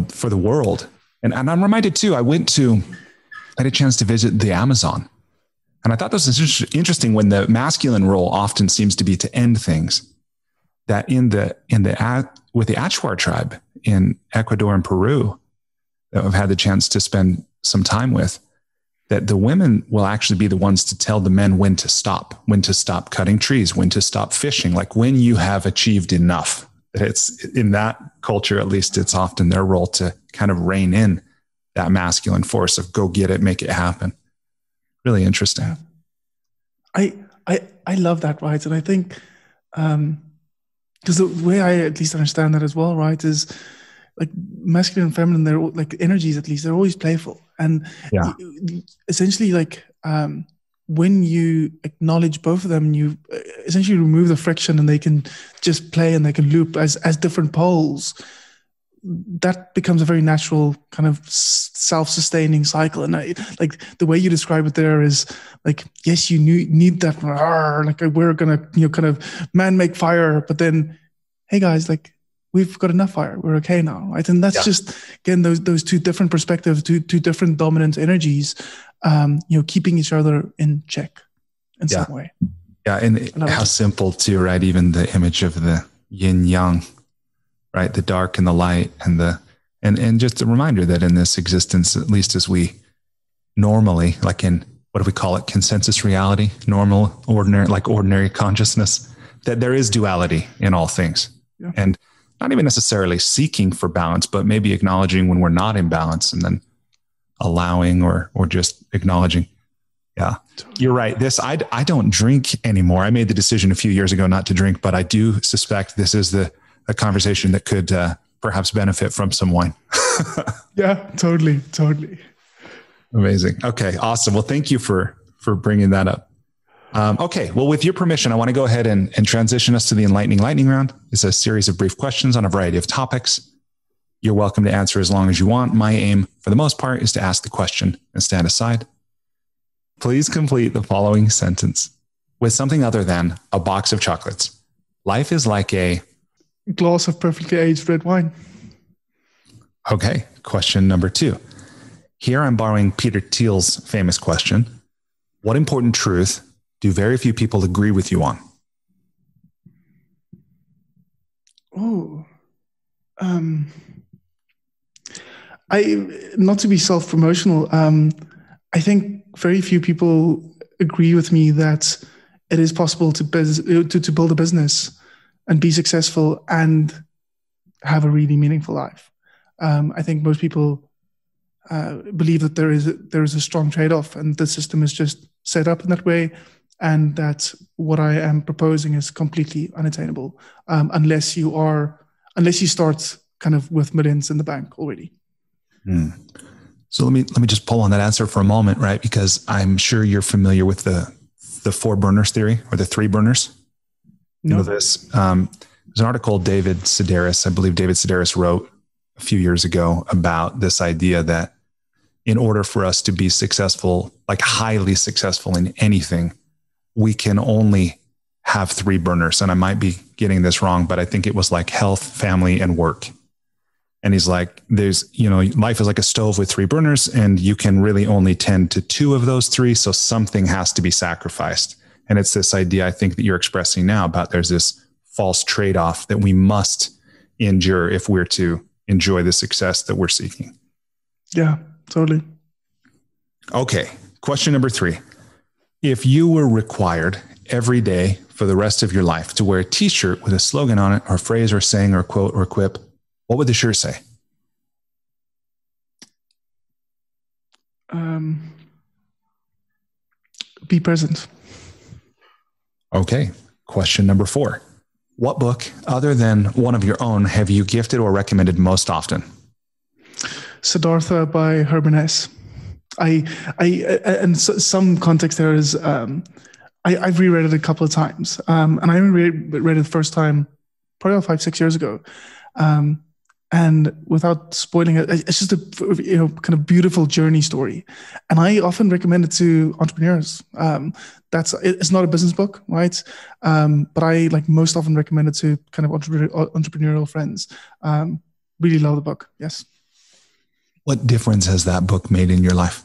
for the world. And I'm reminded too, I had a chance to visit the Amazon. And I thought this was interesting when the masculine role often seems to be to end things, that with the Achuar tribe in Ecuador and Peru that I've had the chance to spend some time with, that the women will actually be the ones to tell the men when to stop cutting trees, when to stop fishing, like when you have achieved enough. It's in that culture, at least it's often their role to kind of rein in that masculine force of go get it, make it happen. Really interesting. I love that, right? And I think, because the way I at least understand that as well, right, is like masculine and feminine, they're like energies, at least they're always playful. And essentially like when you acknowledge both of them, you essentially remove the friction and they can just play and they can loop as different poles. That becomes a very natural kind of self-sustaining cycle. And like the way you describe it there is like, yes, you need that, like we're going to, kind of man make fire, but then, hey guys, like we've got enough fire. We're okay now. Right. And that's just, again, those two different perspectives, two different dominant energies, keeping each other in check in some way. Yeah. And how simple too, right? Even the image of the yin yang, right? The dark and the light and just a reminder that in this existence, at least as we normally, like in, what do we call it? Consensus reality, normal, ordinary consciousness, that there is duality in all things. Yeah. And not even necessarily seeking for balance, but maybe acknowledging when we're not in balance and then allowing or just acknowledging. Yeah, you're right. I don't drink anymore. I made the decision a few years ago not to drink, but I do suspect this is a conversation that could perhaps benefit from some wine. Yeah, totally. Amazing. Okay, awesome. Well, thank you for bringing that up. Okay, well, with your permission, I want to go ahead and transition us to the Enlightening Lightning Round. It's a series of brief questions on a variety of topics. You're welcome to answer as long as you want. My aim, for the most part, is to ask the question and stand aside. Please complete the following sentence with something other than a box of chocolates. Life is like a glass of perfectly aged red wine. Okay, question number 2. Here I'm borrowing Peter Thiel's famous question. What important truth do very few people agree with you on? Not to be self-promotional, I think very few people agree with me that it is possible to build a business and be successful and have a really meaningful life. I think most people believe that there is a strong trade-off, and the system is just set up in that way, and that what I am proposing is completely unattainable unless you start kind of with millions in the bank already. So let me just pull on that answer for a moment, right? Because I'm sure you're familiar with the 4 burners theory, or the 3 burners. You know this. There's an article David Sedaris wrote a few years ago about this idea that in order for us to be successful, like highly successful in anything, we can only have 3 burners. And I might be getting this wrong, but I think it was like health, family, and work. And he's like, life is like a stove with 3 burners, and you can really only tend to 2 of those 3. So something has to be sacrificed. And it's this idea, I think, that you're expressing now about there's this false trade-off that we must endure if we're to enjoy the success that we're seeking. Yeah, totally. Okay. Question number 3. If you were required every day for the rest of your life to wear a t-shirt with a slogan on it, or a phrase or saying or quote or quip, what would the shirt say? Be present. Okay. Question number 4. What book, other than one of your own, have you gifted or recommended most often? Siddhartha by Herman Hesse. Some context there is, I've reread it a couple of times, and I read it the first time probably about 5-6 years ago. And without spoiling it, it's just a kind of beautiful journey story, and I often recommend it to entrepreneurs. It's not a business book, right? But I most often recommend it to kind of entrepreneurial friends. Really love the book. Yes. What difference has that book made in your life?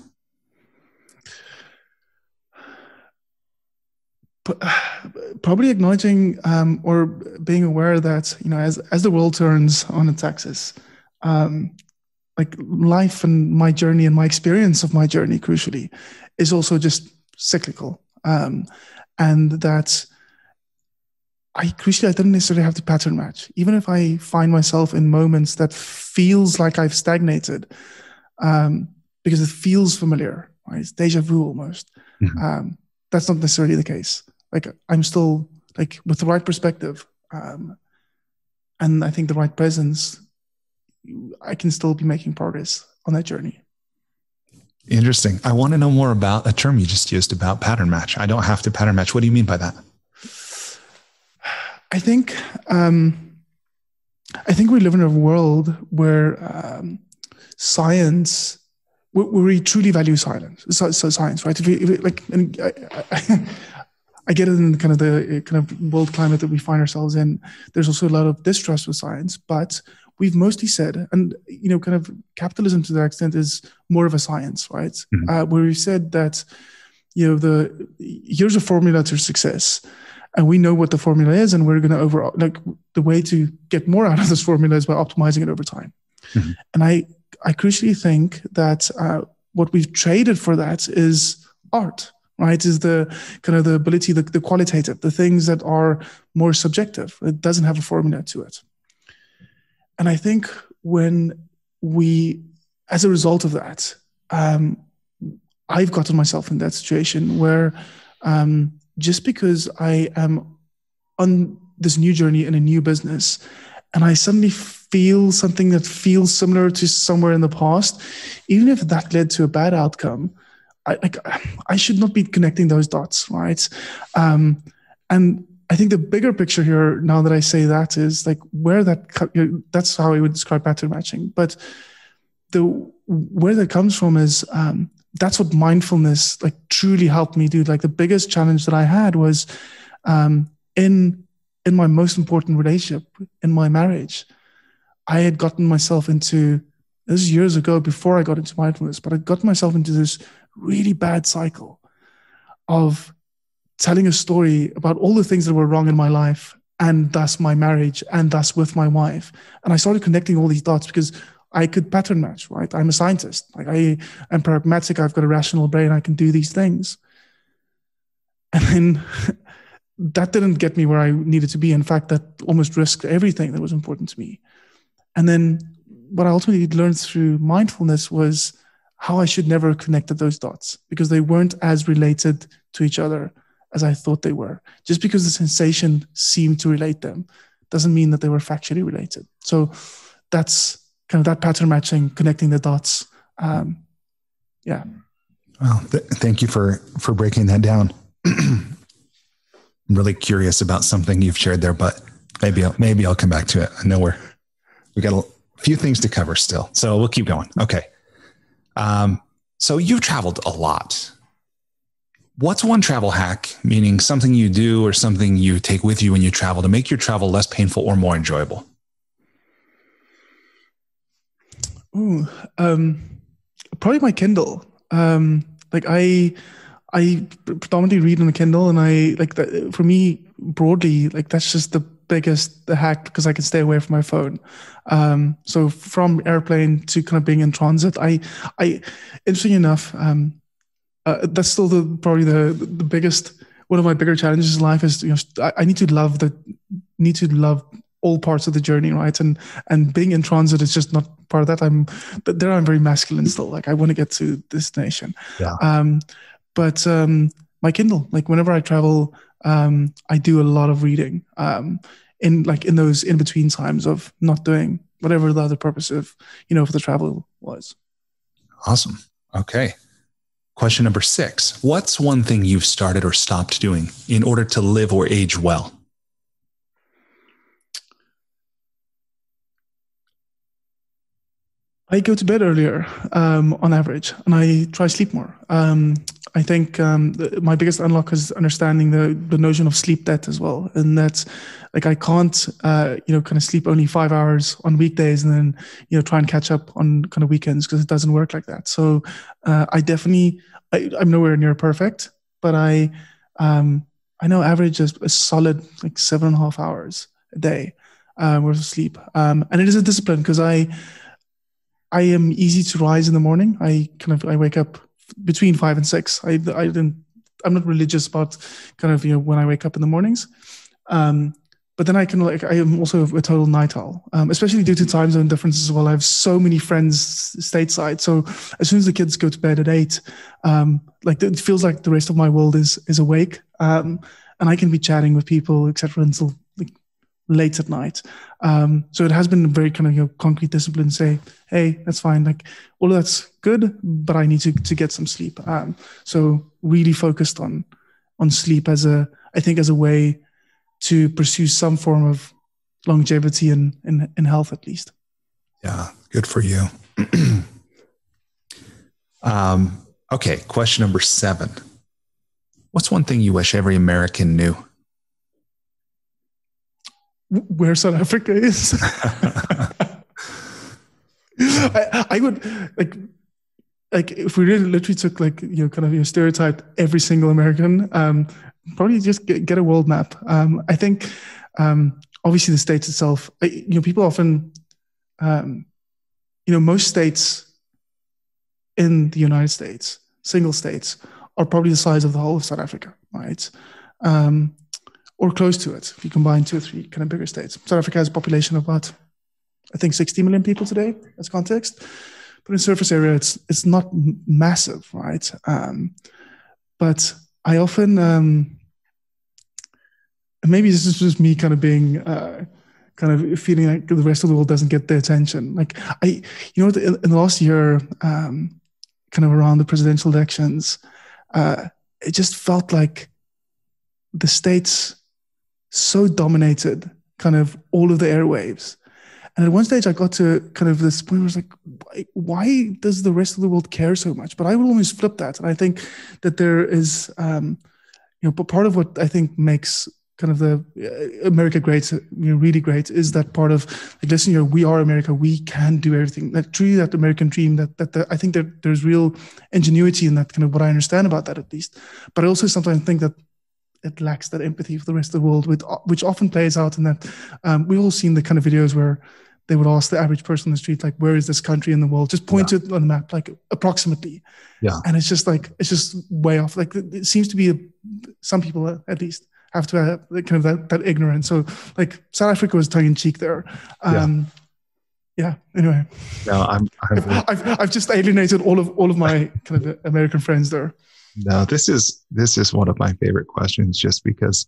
Probably acknowledging or being aware that as the world turns on its axis, life and my journey and my experience of my journey, crucially, is also just cyclical, and that I don't necessarily have to pattern match. Even if I find myself in moments that feels like I've stagnated, because it feels familiar, right? It's deja vu almost. Mm-hmm. That's not necessarily the case. I'm still with the right perspective, and I think the right presence, I can still be making progress on that journey. Interesting. I want to know more about a term you just used about pattern match. I don't have to pattern match. What do you mean by that? I think we live in a world where science, where we truly value science. So science, right? I get it in the kind of world climate that we find ourselves in. There's also a lot of distrust with science, but we've mostly said, and kind of capitalism to that extent is more of a science, right? Mm-hmm. Where we've said that here's a formula to success, and we know what the formula is, and we're going to the way to get more out of this formula is by optimizing it over time. Mm-hmm. And I crucially think that what we've traded for that is art, right? Is the kind of the ability, the qualitative, the things that are more subjective. It doesn't have a formula to it. And I think when we, as a result of that, I've gotten myself in that situation where just because I am on this new journey in a new business, and I suddenly feel something that feels similar to somewhere in the past, even if that led to a bad outcome, I should not be connecting those dots, right? And I think the bigger picture here, now that I say that, is like where that's how I would describe pattern matching. But where that comes from is that's what mindfulness like truly helped me do. Like the biggest challenge that I had was in my most important relationship, in my marriage. I had gotten myself into, this is years ago before I got into mindfulness, but I got myself into this really bad cycle of telling a story about all the things that were wrong in my life, and thus my marriage, and thus with my wife. And I started connecting all these dots because I could pattern match, right? I'm a scientist. Like I am pragmatic. I've got a rational brain. I can do these things. And then that didn't get me where I needed to be. In fact, that almost risked everything that was important to me. And then what I ultimately learned through mindfulness was how I should never have connected those dots, because they weren't as related to each other as I thought they were. Just because the sensation seemed to relate them doesn't mean that they were factually related. So that's kind of that pattern matching, connecting the dots. Yeah. Well, thank you for breaking that down. I'm really curious about something you've shared there, but maybe I'll come back to it. I know we got a few things to cover still, so we'll keep going. Okay. So you've traveled a lot. What's one travel hack, meaning something you do or something you take with you when you travel, to make your travel less painful or more enjoyable? Ooh, probably my Kindle. Like I predominantly read on a Kindle, and I like that. For me, broadly, like that's just the hack, because I can stay away from my phone. So from airplane to kind of being in transit, I interesting enough, that's still probably the biggest, one of my bigger challenges in life is, I need to love all parts of the journey, right? And being in transit is just not part of that. I'm very masculine still. Like I want to get to destination. Yeah. But my Kindle, like whenever I travel, I do a lot of reading in those in between times of not doing whatever the other purpose of, for the travel was. Awesome. Okay. Question number 6. What's one thing you've started or stopped doing in order to live or age well? I go to bed earlier on average, and I try to sleep more. I think my biggest unlock is understanding the notion of sleep debt as well. And that's like, I can't, kind of sleep only 5 hours on weekdays and then, try and catch up on kind of weekends, because it doesn't work like that. So I'm nowhere near perfect, but I know average is a solid like 7.5 hours a day worth of sleep. And it is a discipline, because I am easy to rise in the morning. I wake up between 5 and 6. I'm not religious about kind of, when I wake up in the mornings. But then I am also a total night owl, especially due to time zone differences as well. I have so many friends stateside. So as soon as the kids go to bed at 8, it feels like the rest of my world is awake. And I can be chatting with people, etc., until late at night. So it has been a very kind of concrete discipline. Say, hey, that's fine. Like all of that's good, but I need to get some sleep. So really focused on sleep as a way to pursue some form of longevity in health, at least. Yeah, good for you. Okay, question number 7. What's one thing you wish every American knew? Where South Africa is. I would like if we really literally took stereotyped every single American, probably just get a world map. I think obviously the states itself, people often, most states in the United States, single states, are probably the size of the whole of South Africa, right? Or close to it, if you combine 2 or 3 kind of bigger states. South Africa has a population of about, I think, 60 million people today, as context. But in surface area, it's not massive, right? But I often, maybe this is just me kind of being, kind of feeling like the rest of the world doesn't get the attention. Like in the last year, kind of around the presidential elections, it just felt like the States so dominated kind of all of the airwaves. And at one stage I got to kind of this point where I was like, why does the rest of the world care so much? But I will always flip that. And I think that there is, but part of what I think makes kind of the America great, really great, is that part of like, listen, we are America, we can do everything. That truly that American dream, I think that there's real ingenuity in that, kind of what I understand about that at least. But I also sometimes think that it lacks that empathy for the rest of the world, which often plays out in that we've all seen the kind of videos where they would ask the average person on the street, like, where is this country in the world? Just point to it on the map, like approximately. Yeah. And it's just way off. Like it seems to be some people at least have to have kind of that ignorance. So like South Africa was tongue in cheek there. Anyway. No, I've just alienated all of my kind of American friends there. No, this is one of my favorite questions, just because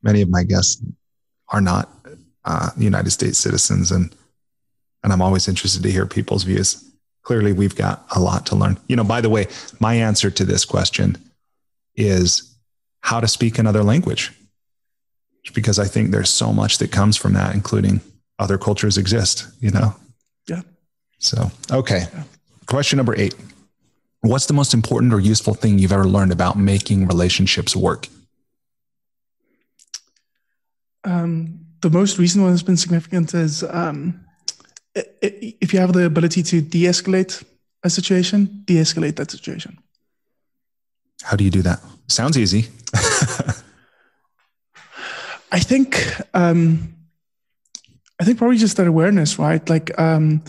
many of my guests are not United States citizens, and I'm always interested to hear people's views. Clearly, we've got a lot to learn. By the way, my answer to this question is how to speak another language, because I think there's so much that comes from that, including other cultures exist. Yeah. So, okay. Yeah. Question number 8. What's the most important or useful thing you've ever learned about making relationships work? The most recent one that's been significant is if you have the ability to de-escalate a situation, de-escalate that situation. How do you do that? Sounds easy. I think probably just that awareness, right? Like when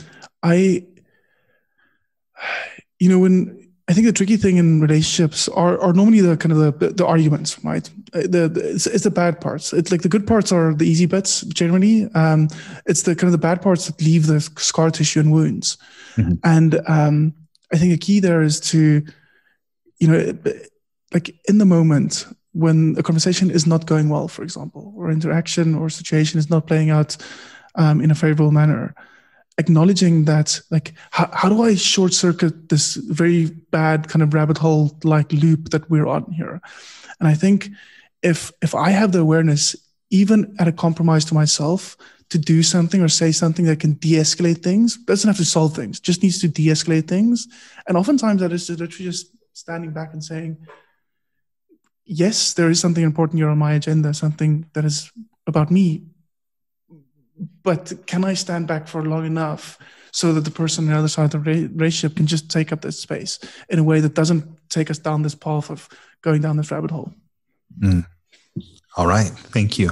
I think the tricky thing in relationships are normally the kind of the arguments, right? It's the bad parts. It's like the good parts are the easy bits generally. It's the kind of the bad parts that leave the scar tissue and wounds. Mm-hmm. And I think a key there is to, like in the moment when a conversation is not going well, for example, or interaction or situation is not playing out in a favorable manner, acknowledging that, like, how do I short circuit this very bad kind of rabbit hole like loop that we're on here? And I think if I have the awareness, even at a compromise to myself, to do something or say something that can de-escalate things, doesn't have to solve things, just needs to de-escalate things. And oftentimes that is literally just standing back and saying, yes, there is something important here on my agenda, something that is about me. But can I stand back for long enough so that the person on the other side of the relationship can just take up that space in a way that doesn't take us down this path of going down this rabbit hole? Mm. All right. Thank you.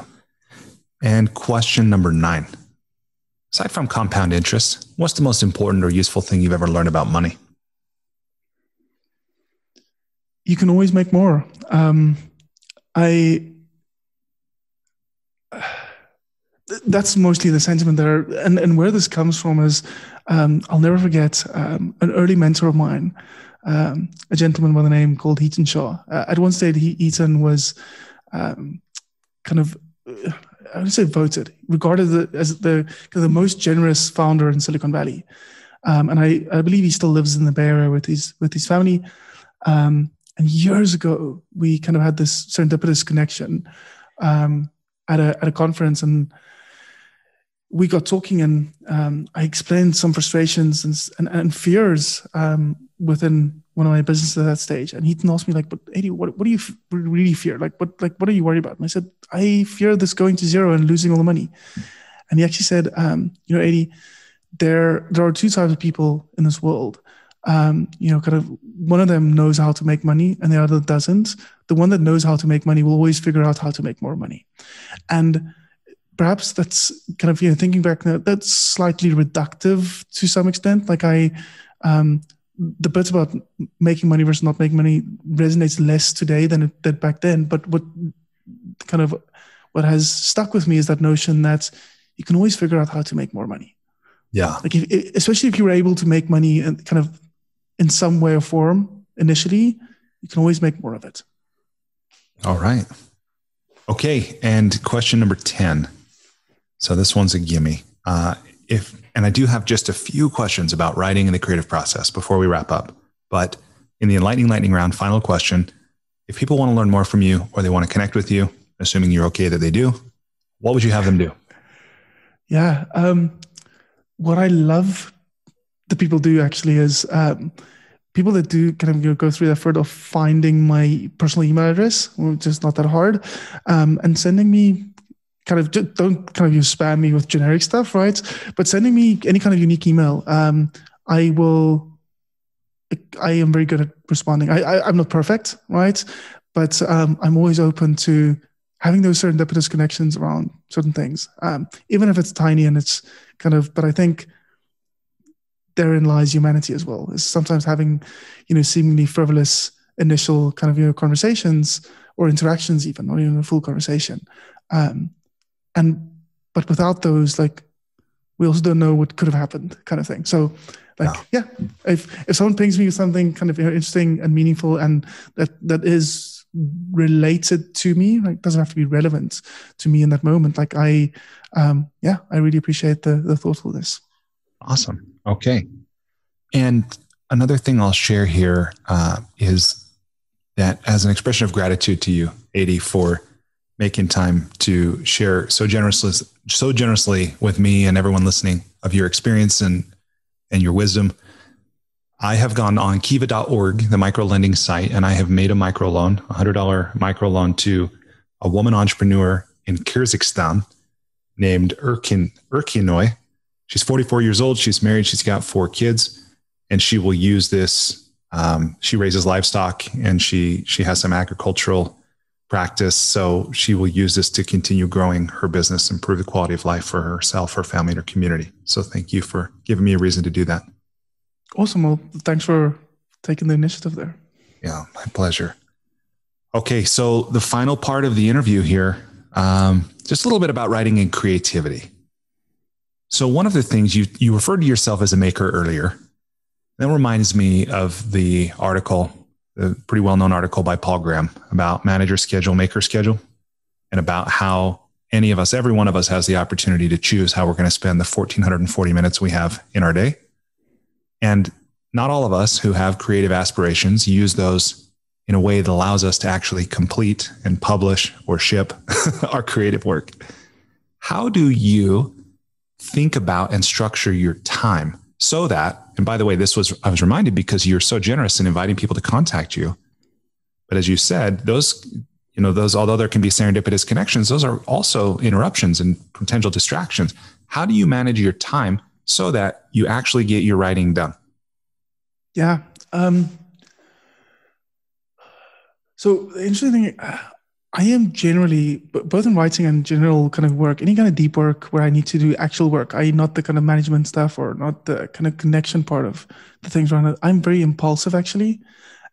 And question number 9. Aside from compound interest, what's the most important or useful thing you've ever learned about money? You can always make more. That's mostly the sentiment there. And where this comes from is, I'll never forget an early mentor of mine, a gentleman by the name called Heaton Shaw. At one stage, Heaton was kind of, I would say voted, regarded as the most generous founder in Silicon Valley. And I believe he still lives in the Bay Area with his family. And years ago, we kind of had this serendipitous connection at a conference, and we got talking, and I explained some frustrations and fears within one of my businesses at that stage. And Heaton asked me, like, "But Adii, what do you really fear? What are you worried about?" And I said, "I fear this going to zero and losing all the money." And he actually said, Adii, there are 2 types of people in this world. Kind of one of them knows how to make money and the other doesn't, the one that knows how to make money will always figure out how to make more money. And perhaps that's kind of, thinking back now, that's slightly reductive to some extent. Like the bits about making money versus not making money resonates less today than it did back then. But what has stuck with me is that notion that you can always figure out how to make more money. Yeah. Like especially if you were able to make money and kind of in some way or form initially, you can always make more of it. All right. Okay. And question number 10. So this one's a gimme. And I do have just a few questions about writing and the creative process before we wrap up. But in the Enlightening Lightning Round, final question, if people want to learn more from you or they want to connect with you, assuming you're okay that they do, what would you have them do? Yeah. What I love that people do actually is people that do kind of go through the effort of finding my personal email address, which is not that hard, and sending me don't spam me with generic stuff, right? But sending me any kind of unique email. I am very good at responding. I'm not perfect, right? But I'm always open to having those serendipitous connections around certain things, even if it's tiny and it's but I think therein lies humanity as well. Is sometimes having, seemingly frivolous initial conversations or interactions, even not even a full conversation. But without those, we also don't know what could have happened, kind of thing. So, if someone pings me with something kind of interesting and meaningful, and that is related to me, doesn't have to be relevant to me in that moment. I really appreciate the thoughtfulness. Awesome. Okay. And another thing I'll share here is that as an expression of gratitude to you, Adii, for making time to share so generously with me and everyone listening of your experience and your wisdom. I have gone on kiva.org, the microlending site, and I have made a microloan, $100 microloan to a woman entrepreneur in Kyrgyzstan named Erkinoy. She's 44 years old. She's married. She's got 4 kids, and she will use this. She raises livestock and she has some agricultural practice. So she will use this to continue growing her business, improve the quality of life for herself, her family, and her community. So thank you for giving me a reason to do that. Awesome. Well, thanks for taking the initiative there. Yeah, my pleasure. Okay. So the final part of the interview here, just a little bit about writing and creativity. So one of the things you referred to yourself as a maker earlier. That reminds me of the article, the pretty well-known article by Paul Graham about manager schedule, maker schedule, and about how every one of us has the opportunity to choose how we're going to spend the 1,440 minutes we have in our day. And not all of us who have creative aspirations use those in a way that allows us to actually complete and publish or ship our creative work. How do you think about and structure your time so that, and by the way, I was reminded because you're so generous in inviting people to contact you. But as you said, those, although there can be serendipitous connections, those are also interruptions and potential distractions. How do you manage your time so that you actually get your writing done? Yeah. So the interesting thing, I am generally, both in writing and general kind of work, any kind of deep work where I need to do actual work, not the kind of management stuff or not the kind of connection part of the things around it. I'm very impulsive actually.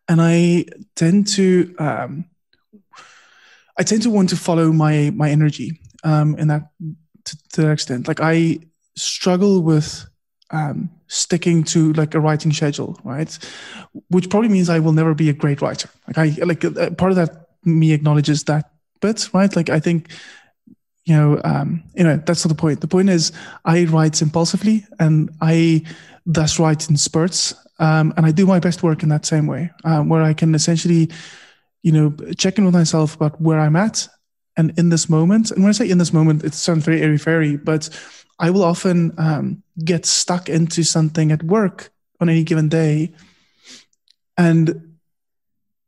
And I tend to want to follow my energy in that to that extent. I struggle with sticking to a writing schedule, right? Which probably means I will never be a great writer. Part of that me acknowledges that bit, right? I think, that's not the point. The point is I write impulsively and I thus write in spurts. And I do my best work in that same way, where I can essentially, check in with myself about where I'm at and in this moment. And when I say in this moment, it sounds very airy-fairy, but I will often get stuck into something at work on any given day. And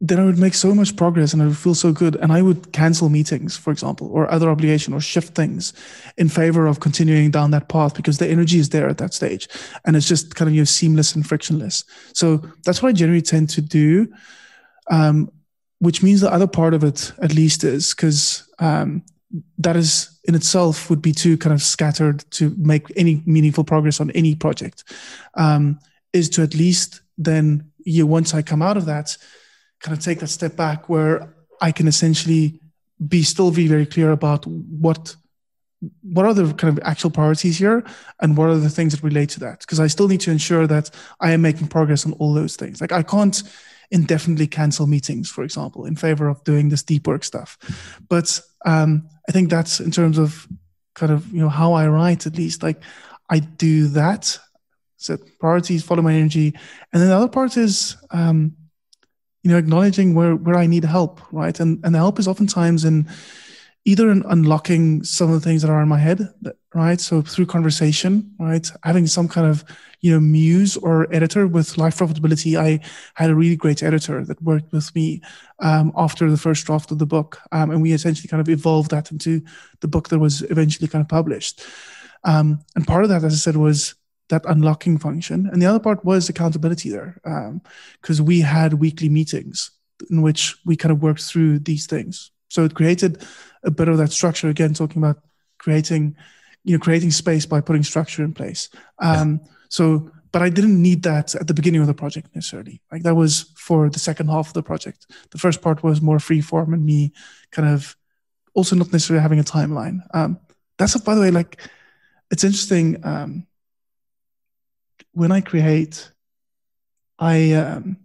then I would make so much progress and I would feel so good. And I would cancel meetings, for example, or other obligation, or shift things in favor of continuing down that path, because the energy is there at that stage. And it's just kind of seamless and frictionless. So that's what I generally tend to do, which means the other part of it, at least, is because that is in itself would be too kind of scattered to make any meaningful progress on any project, is to at least then, once I come out of that, kind of take that step back where I can essentially be very clear about what are the kind of actual priorities here and what are the things that relate to that. Because I still need to ensure that I am making progress on all those things. Like I can't indefinitely cancel meetings, for example, in favor of doing this deep work stuff. But I think that's in terms of kind of, how I write, at least, like I do that, set priorities, follow my energy. And then the other part is, acknowledging where I need help, right? And the help is oftentimes in either in unlocking some of the things that are in my head, right? So through conversation, right? Having some kind of, muse or editor. With Life Profitability, I had a really great editor that worked with me after the first draft of the book. And we essentially kind of evolved that into the book that was eventually kind of published. And part of that, as I said, was that unlocking function. And the other part was accountability there, because we had weekly meetings in which we kind of worked through these things. So it created a bit of that structure, again, talking about creating space by putting structure in place. But I didn't need that at the beginning of the project necessarily. Like that was for the second half of the project. The first part was more free form and me kind of also not necessarily having a timeline. That's, by the way, like, it's interesting. When I create, and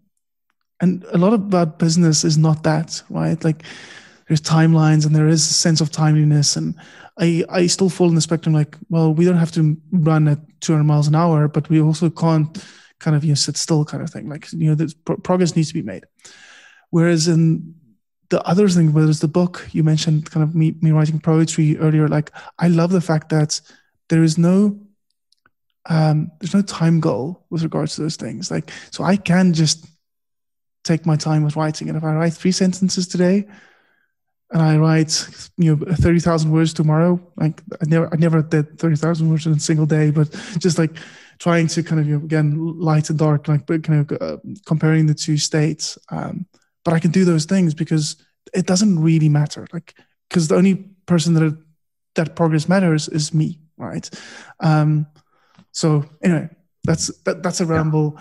a lot about business is not that, right? Like there's timelines and there is a sense of timeliness, and I still fall in the spectrum, like, well, we don't have to run at 200 miles an hour, but we also can't kind of, sit still kind of thing. Like, the progress needs to be made. Whereas in the other thing, whether it's the book, you mentioned kind of me writing poetry earlier, like I love the fact that there's no time goal with regards to those things. Like, so I can just take my time with writing. And if I write 3 sentences today and I write, 30,000 words tomorrow, like I never did 30,000 words in a single day, but just like trying to kind of, again, light and dark, like kind of comparing the two states. But I can do those things because it doesn't really matter. Like, because the only person that progress matters is me. Right. So anyway, that's a ramble.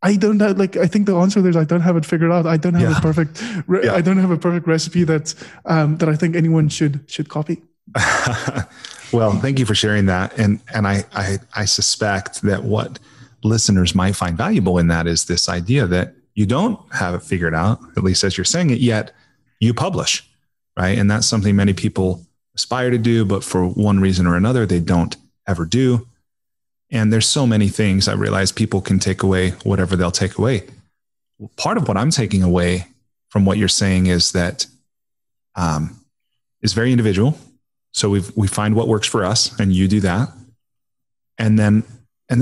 I don't know. Like, I think the answer there is I don't have it figured out. I don't have a perfect. I don't have a perfect recipe that I think anyone should copy. Well, thank you for sharing that. And I suspect that what listeners might find valuable in that is this idea that you don't have it figured out, at least as you're saying it, yet you publish, right? And that's something many people aspire to do, but for one reason or another, they don't ever do. And there's so many things I realize people can take away whatever they'll take away. Part of what I'm taking away from what you're saying is that is very individual. So we find what works for us, and you do that. And then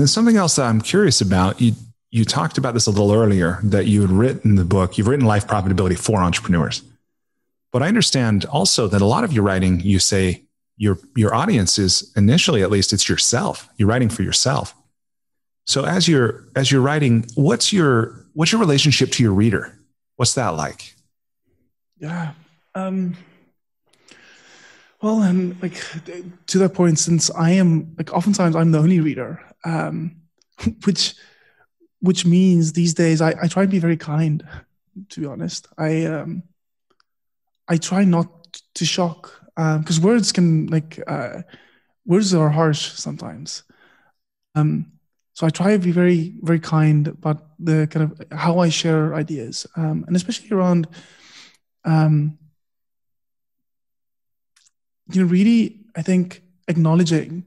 something else that I'm curious about, you talked about this a little earlier, that you had written the book, you've written Life Profitability for entrepreneurs. But I understand also that a lot of your writing, you say, your audience is initially, at least, it's yourself. You're writing for yourself. So as you're writing, what's your relationship to your reader? What's that like? Yeah. Well, and like to that point, since I am like, oftentimes I'm the only reader, which means these days I try to be very kind, to be honest. I try not to shock. Because words are harsh sometimes. So I try to be very, very kind about the kind of how I share ideas, and especially around, really, I think, acknowledging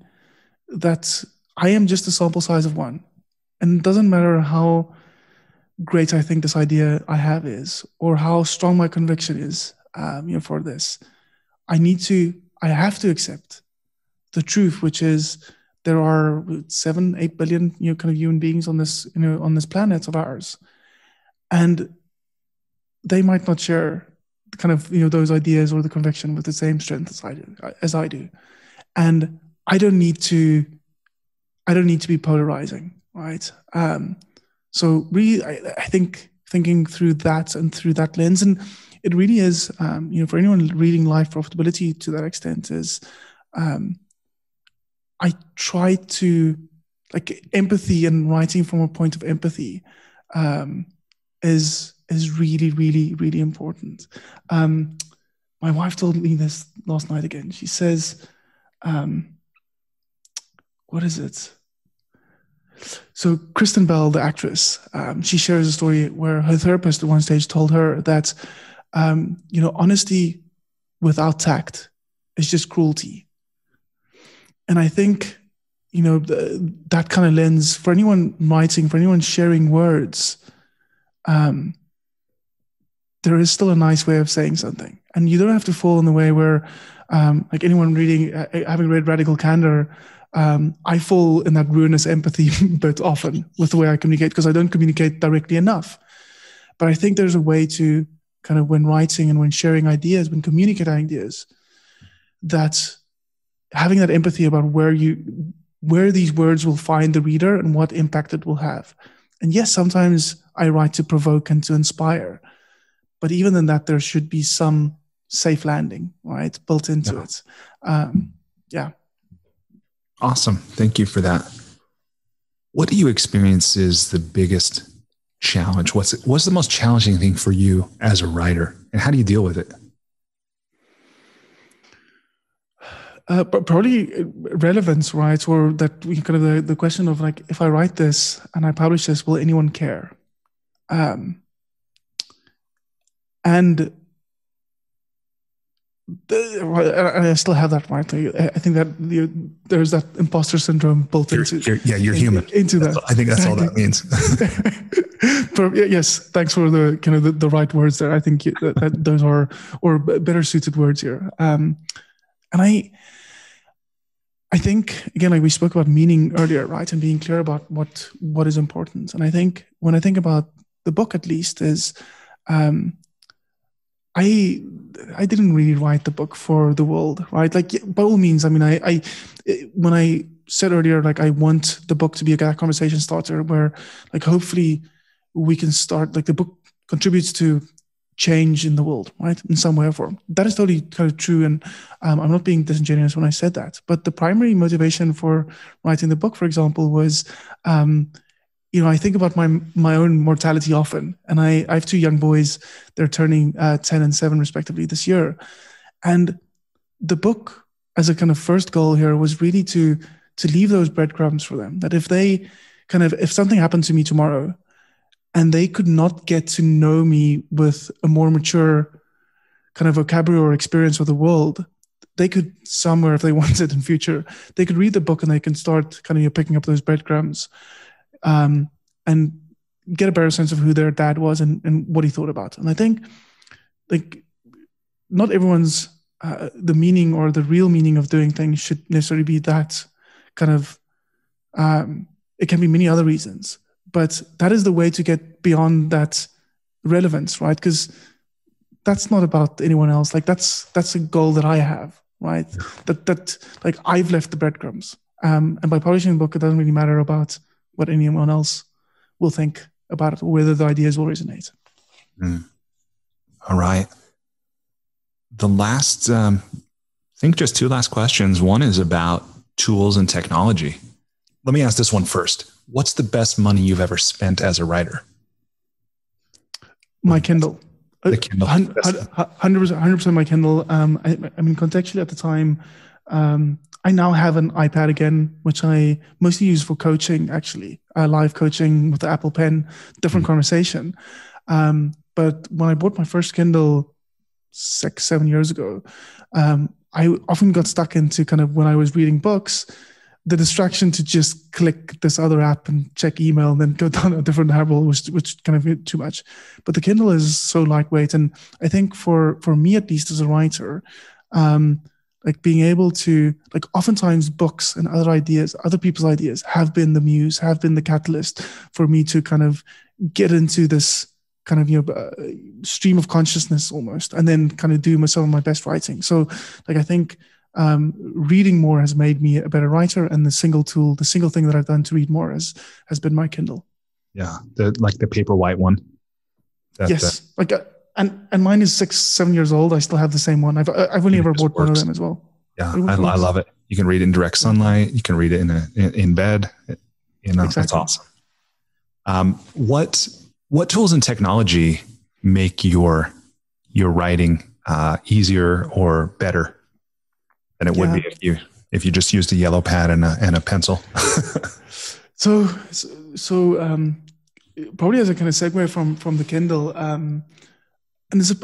that I am just a sample size of one, and it doesn't matter how great I think this idea I have is, or how strong my conviction is, for this. I have to accept the truth, which is there are 7-8 billion, kind of human beings on this, on this planet of ours. And they might not share kind of, those ideas or the conviction with the same strength as I do. And I don't need to be polarizing, right? So really, I think thinking through that and through that lens, and it really is, for anyone reading Life Profitability to that extent, is I try to, like, empathy and writing from a point of empathy is really, really, really important. My wife told me this last night again. She says, what is it? So Kristen Bell, the actress, she shares a story where her therapist at one stage told her that, honesty without tact is just cruelty. And I think, that kind of lens, for anyone writing, for anyone sharing words, there is still a nice way of saying something. And you don't have to fall in the way where, like anyone reading, having read Radical Candor, I fall in that ruinous empathy bit often with the way I communicate, because I don't communicate directly enough. But I think there's a way to kind of, when writing and when sharing ideas, when communicating ideas, that having that empathy about where these words will find the reader and what impact it will have. And yes, sometimes I write to provoke and to inspire, but even in that, there should be some safe landing, right, built into it. Yeah. Awesome. Thank you for that. What do you experience is the biggest challenge? What's the most challenging thing for you as a writer, and how do you deal with it? But probably relevance, right? Or that we kind of the question of, like, if I write this and I publish this, will anyone care? And I still have that, right? I think that there's that imposter syndrome built into. You're human. Into that. I think that's all that means. Yes, thanks for the kind of the right words there. I think that those are, or better suited words here. And I think, again, like we spoke about meaning earlier, right? And being clear about what is important. And I think when I think about the book, at least, is I didn't really write the book for the world, right? Like, by all means, I mean, I when I said earlier, like, I want the book to be a conversation starter where, like, hopefully we can start, like, the book contributes to change in the world, right, in some way or form. That is totally kind of true, and I'm not being disingenuous when I said that. But the primary motivation for writing the book, for example, was, I think about my own mortality often, and I have two young boys. They're turning 10 and 7 respectively this year, and the book, as a kind of first goal here, was really to leave those breadcrumbs for them. That if something happened to me tomorrow, and they could not get to know me with a more mature kind of vocabulary or experience of the world, they could somewhere, if they wanted in future, they could read the book and they can start kind of picking up those breadcrumbs and get a better sense of who their dad was and what he thought about. And I think, like, not everyone's the meaning or the real meaning of doing things should necessarily be that kind of, it can be many other reasons. But that is the way to get beyond that relevance, right? Because that's not about anyone else. Like, that's a goal that I have, right? That like, I've left the breadcrumbs. And by publishing a book, it doesn't really matter about what anyone else will think about it or whether the ideas will resonate. All right. The last, I think just 2 last questions. One is about tools and technology. Let me ask this one first. What's the best money you've ever spent as a writer? My Kindle. The Kindle. 100% my Kindle. I mean, contextually at the time, I now have an iPad again, which I mostly use for coaching, actually. Live coaching with the Apple Pen, different conversation. But when I bought my first Kindle 6-7 years ago, I often got stuck into kind of, when I was reading books, the distraction to just click this other app and check email and then go down a different rabbit hole, which kind of too much. But the Kindle is so lightweight. And I think for me, at least as a writer, like being able to, like, oftentimes books and other ideas, other people's ideas have been the muse, have been the catalyst for me to kind of get into this kind of, stream of consciousness almost, and then kind of do some of my best writing. So like, I think reading more has made me a better writer, and the single thing that I've done to read more has been my Kindle. Yeah. The Paperwhite one. Yes. And mine is 6-7 years old. I still have the same one. I've only ever bought one of them as well. Yeah. I love it. You can read it in direct sunlight. You can read it in bed. Exactly. That's awesome. What tools and technology make your writing easier or better than it would be if you just used a yellow pad and a pencil? So probably as a kind of segue from the Kindle, and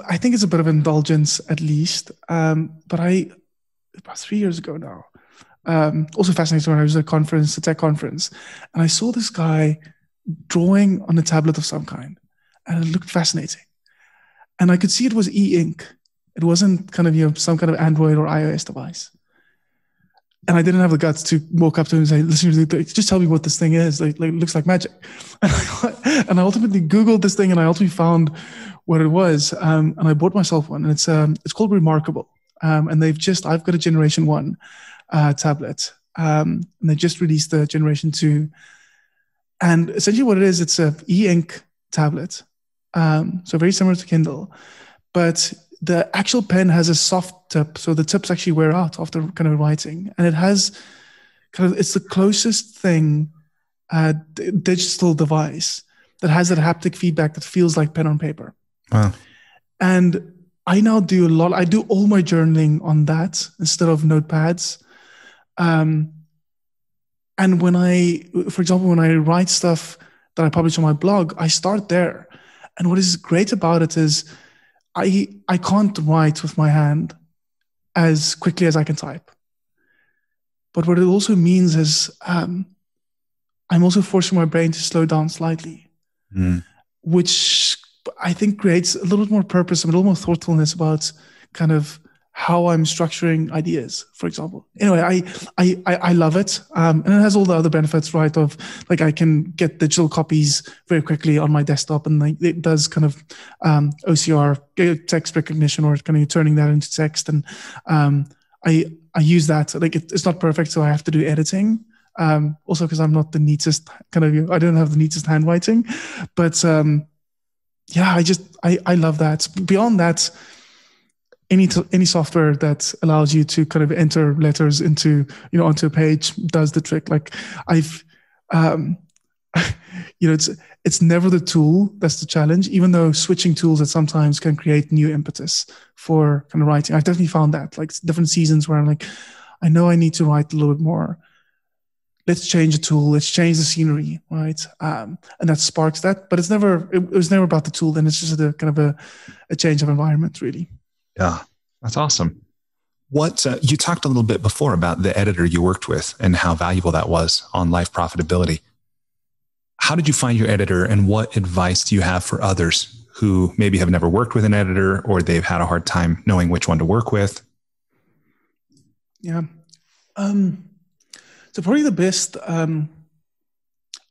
I think it's a bit of indulgence at least. But about 3 years ago now, also fascinating when I was at a tech conference, and I saw this guy drawing on a tablet of some kind, and it looked fascinating. And I could see it was e-ink. It wasn't kind of, some kind of Android or iOS device. And I didn't have the guts to walk up to him and say, listen, just tell me what this thing is. Like it looks like magic. And I ultimately Googled this thing, and I ultimately found what it was. And I bought myself one, and it's called Remarkable. And I've got a Generation 1 tablet. And they just released the Generation 2. And essentially what it is, it's a e-ink tablet. So very similar to Kindle, but the actual pen has a soft tip. So the tips actually wear out after kind of writing. And it has it's the closest thing, digital device that has that haptic feedback that feels like pen on paper. Wow. And I now I do all my journaling on that instead of notepads. And for example, when I write stuff that I publish on my blog, I start there. And what is great about it is I can't write with my hand as quickly as I can type. But what it also means is I'm also forcing my brain to slow down slightly, which I think creates a little bit more purpose and a little more thoughtfulness about kind of how I'm structuring ideas, for example. Anyway, I love it. And it has all the other benefits, right? Of like, I can get digital copies very quickly on my desktop, and like, it does kind of OCR, text recognition, or kind of turning that into text. And I use that. Like, it's not perfect, so I have to do editing. Also because I'm not the neatest I don't have the neatest handwriting, but I love that. Beyond that, any software that allows you to kind of enter letters into, onto a page does the trick. Like it's never the tool that's the challenge, even though switching tools at sometimes can create new impetus for kind of writing. I've definitely found that, like, different seasons where I'm like, I know I need to write a little bit more. Let's change the tool. Let's change the scenery, right? And that sparks that. But it was never about the tool. Then it's just a kind of a change of environment, really. Yeah, that's awesome. You talked a little bit before about the editor you worked with and how valuable that was on life profitability. How did you find your editor, and what advice do you have for others who maybe have never worked with an editor, or they've had a hard time knowing which one to work with? Yeah. So probably the best, I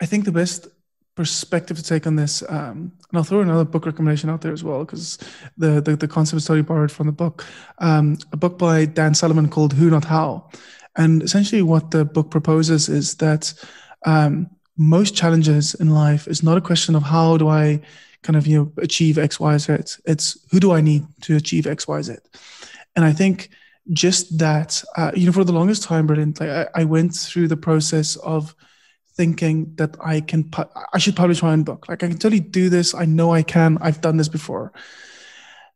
think the best perspective to take on this, and I'll throw another book recommendation out there as well, because the concept is totally borrowed from the book, a book by Dan Sullivan called Who Not How. And essentially what the book proposes is that most challenges in life is not a question of how do I kind of achieve X, Y, Z. It's who do I need to achieve X, Y, Z. And I think just that, for the longest time, Brilliant, I went through the process of thinking that I should publish my own book. Like, I can totally do this. I know I can. I've done this before.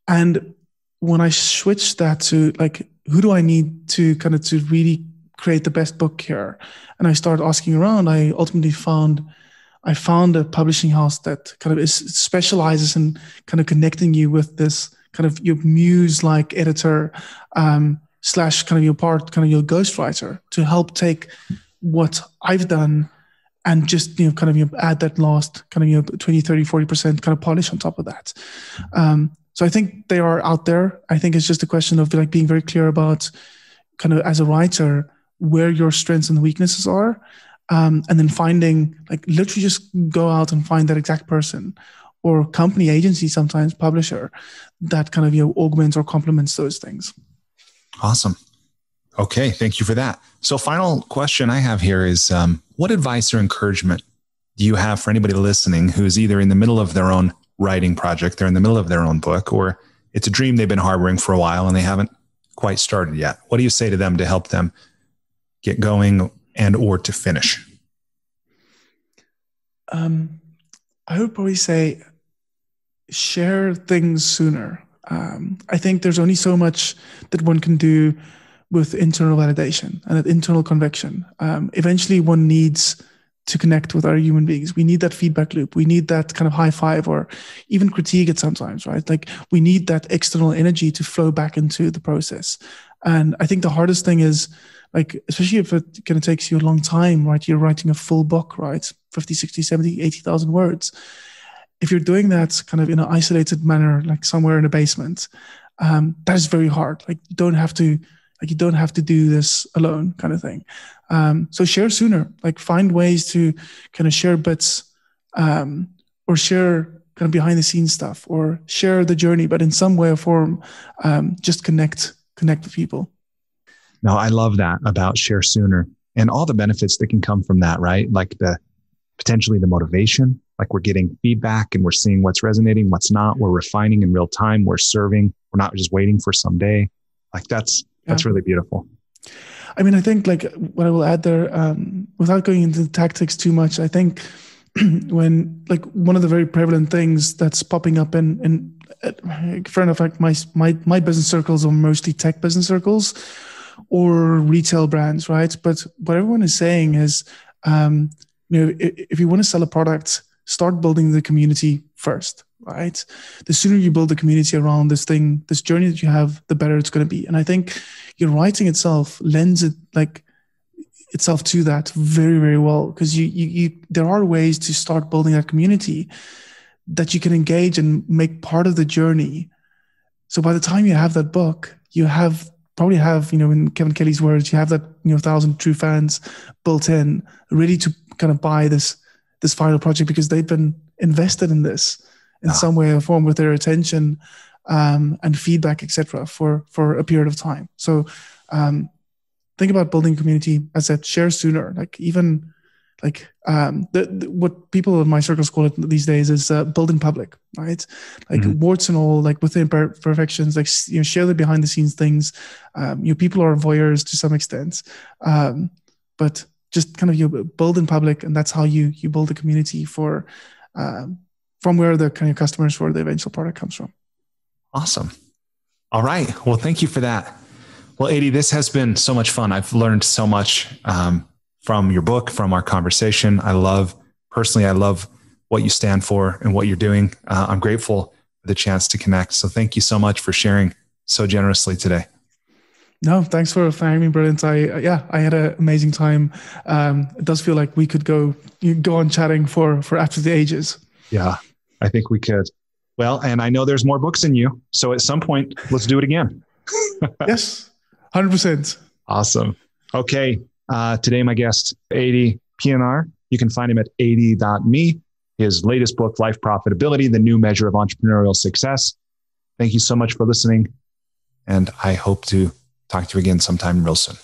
And when I switched that to like, who do I need to really create the best book here? And I started asking around. I ultimately found a publishing house that kind of specializes in kind of connecting you with this kind of your muse-like editor, slash kind of your ghostwriter, to help take what I've done and just, add that last 20, 30, 40% kind of polish on top of that. So I think they are out there. I think it's just a question of like being very clear about kind of, as a writer, where your strengths and weaknesses are. And then finding, like, literally just go out and find that exact person, or company, agency, sometimes publisher, that kind of augments or complements those things. Awesome. Okay, thank you for that. So final question I have here is, what advice or encouragement do you have for anybody listening who's either in the middle of their own writing project, they're in the middle of their own book, or it's a dream they've been harboring for a while and they haven't quite started yet? What do you say to them to help them get going and or to finish? I would probably say share things sooner. I think there's only so much that one can do with internal validation and internal conviction. Eventually, one needs to connect with other human beings. We need that feedback loop. We need that kind of high five or even critique it sometimes, right? Like we need that external energy to flow back into the process. And I think the hardest thing is, like, especially if it kind of takes you a long time, right? You're writing a full book, right? 50, 60, 70, 80,000 words. If you're doing that kind of in an isolated manner, like somewhere in a basement, that is very hard. Like you don't have to do this alone, kind of thing. So share sooner, like find ways to kind of share bits, or share kind of behind the scenes stuff, or share the journey, but in some way or form, just connect with people. No, I love that about share sooner and all the benefits that can come from that, right? Like potentially the motivation, like we're getting feedback and we're seeing what's resonating, what's not. We're refining in real time. We're serving. We're not just waiting for someday. Like that's really beautiful. I mean, I think like what I will add there, without going into the tactics too much, I think when like one of the very prevalent things that's popping up in fair enough, like my business circles are mostly tech business circles or retail brands, right? But what everyone is saying is, if you want to sell a product, start building the community first, right? The sooner you build the community around this thing, this journey that you have, the better it's going to be. And I think your writing itself lends itself to that very, very well, because there are ways to start building that community that you can engage and make part of the journey. So by the time you have that book, you probably have, in Kevin Kelly's words, you have that 1,000 true fans built in, ready to kind of buy this final project because they've been invested in this in some way or form with their attention and feedback, etc. for a period of time. So think about building a community. As I said, share sooner. Like even like what people in my circles call it these days is build in public, right? Like warts and all, like with the imperfections, like share the behind the scenes things. People are voyeurs to some extent, but just kind of you build in public, and that's how you build a community for from where the kind of customers for the eventual product comes from. Awesome. All right. Well, thank you for that. Well, Adii, this has been so much fun. I've learned so much from your book, from our conversation. I love what you stand for and what you're doing. I'm grateful for the chance to connect. So thank you so much for sharing so generously today. No, thanks for having me. Brilliant. I had an amazing time. It does feel like we could go on chatting for after the ages. Yeah, I think we could. Well, and I know there's more books in you. So at some point, let's do it again. Yes, 100%. Awesome. Okay. Today, my guest, Adii Pienaar. You can find him at adii.me. His latest book, Life Profitability, the New Measure of Entrepreneurial Success. Thank you so much for listening. And I hope to talk to you again sometime real soon.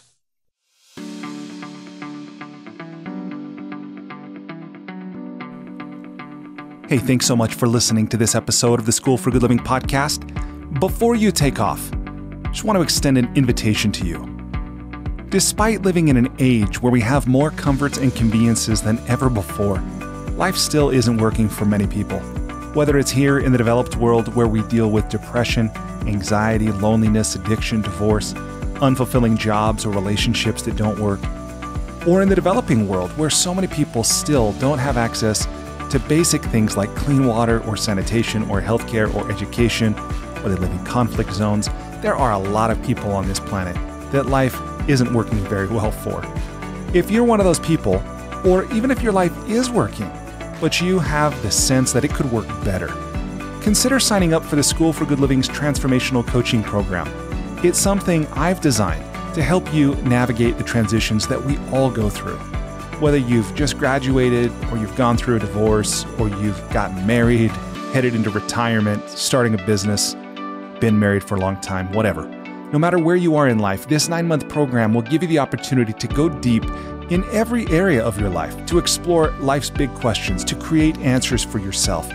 Hey, thanks so much for listening to this episode of the School for Good Living podcast. Before you take off, I just want to extend an invitation to you. Despite living in an age where we have more comforts and conveniences than ever before, life still isn't working for many people. Whether it's here in the developed world where we deal with depression, anxiety, loneliness, addiction, divorce, unfulfilling jobs or relationships that don't work, or in the developing world where so many people still don't have access to basic things like clean water or sanitation or healthcare or education, or they live in conflict zones, there are a lot of people on this planet that life isn't working very well for. If you're one of those people, or even if your life is working, but you have the sense that it could work better, consider signing up for the School for Good Living's Transformational Coaching Program. It's something I've designed to help you navigate the transitions that we all go through. Whether you've just graduated, or you've gone through a divorce, or you've gotten married, headed into retirement, starting a business, been married for a long time, whatever. No matter where you are in life, this 9-month program will give you the opportunity to go deep in every area of your life, to explore life's big questions, to create answers for yourself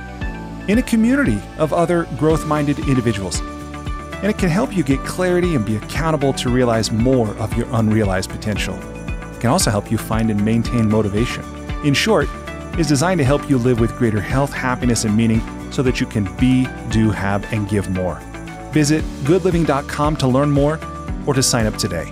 in a community of other growth-minded individuals. And it can help you get clarity and be accountable to realize more of your unrealized potential. It can also help you find and maintain motivation. In short, it's designed to help you live with greater health, happiness, and meaning so that you can be, do, have, and give more. Visit goodliving.com to learn more or to sign up today.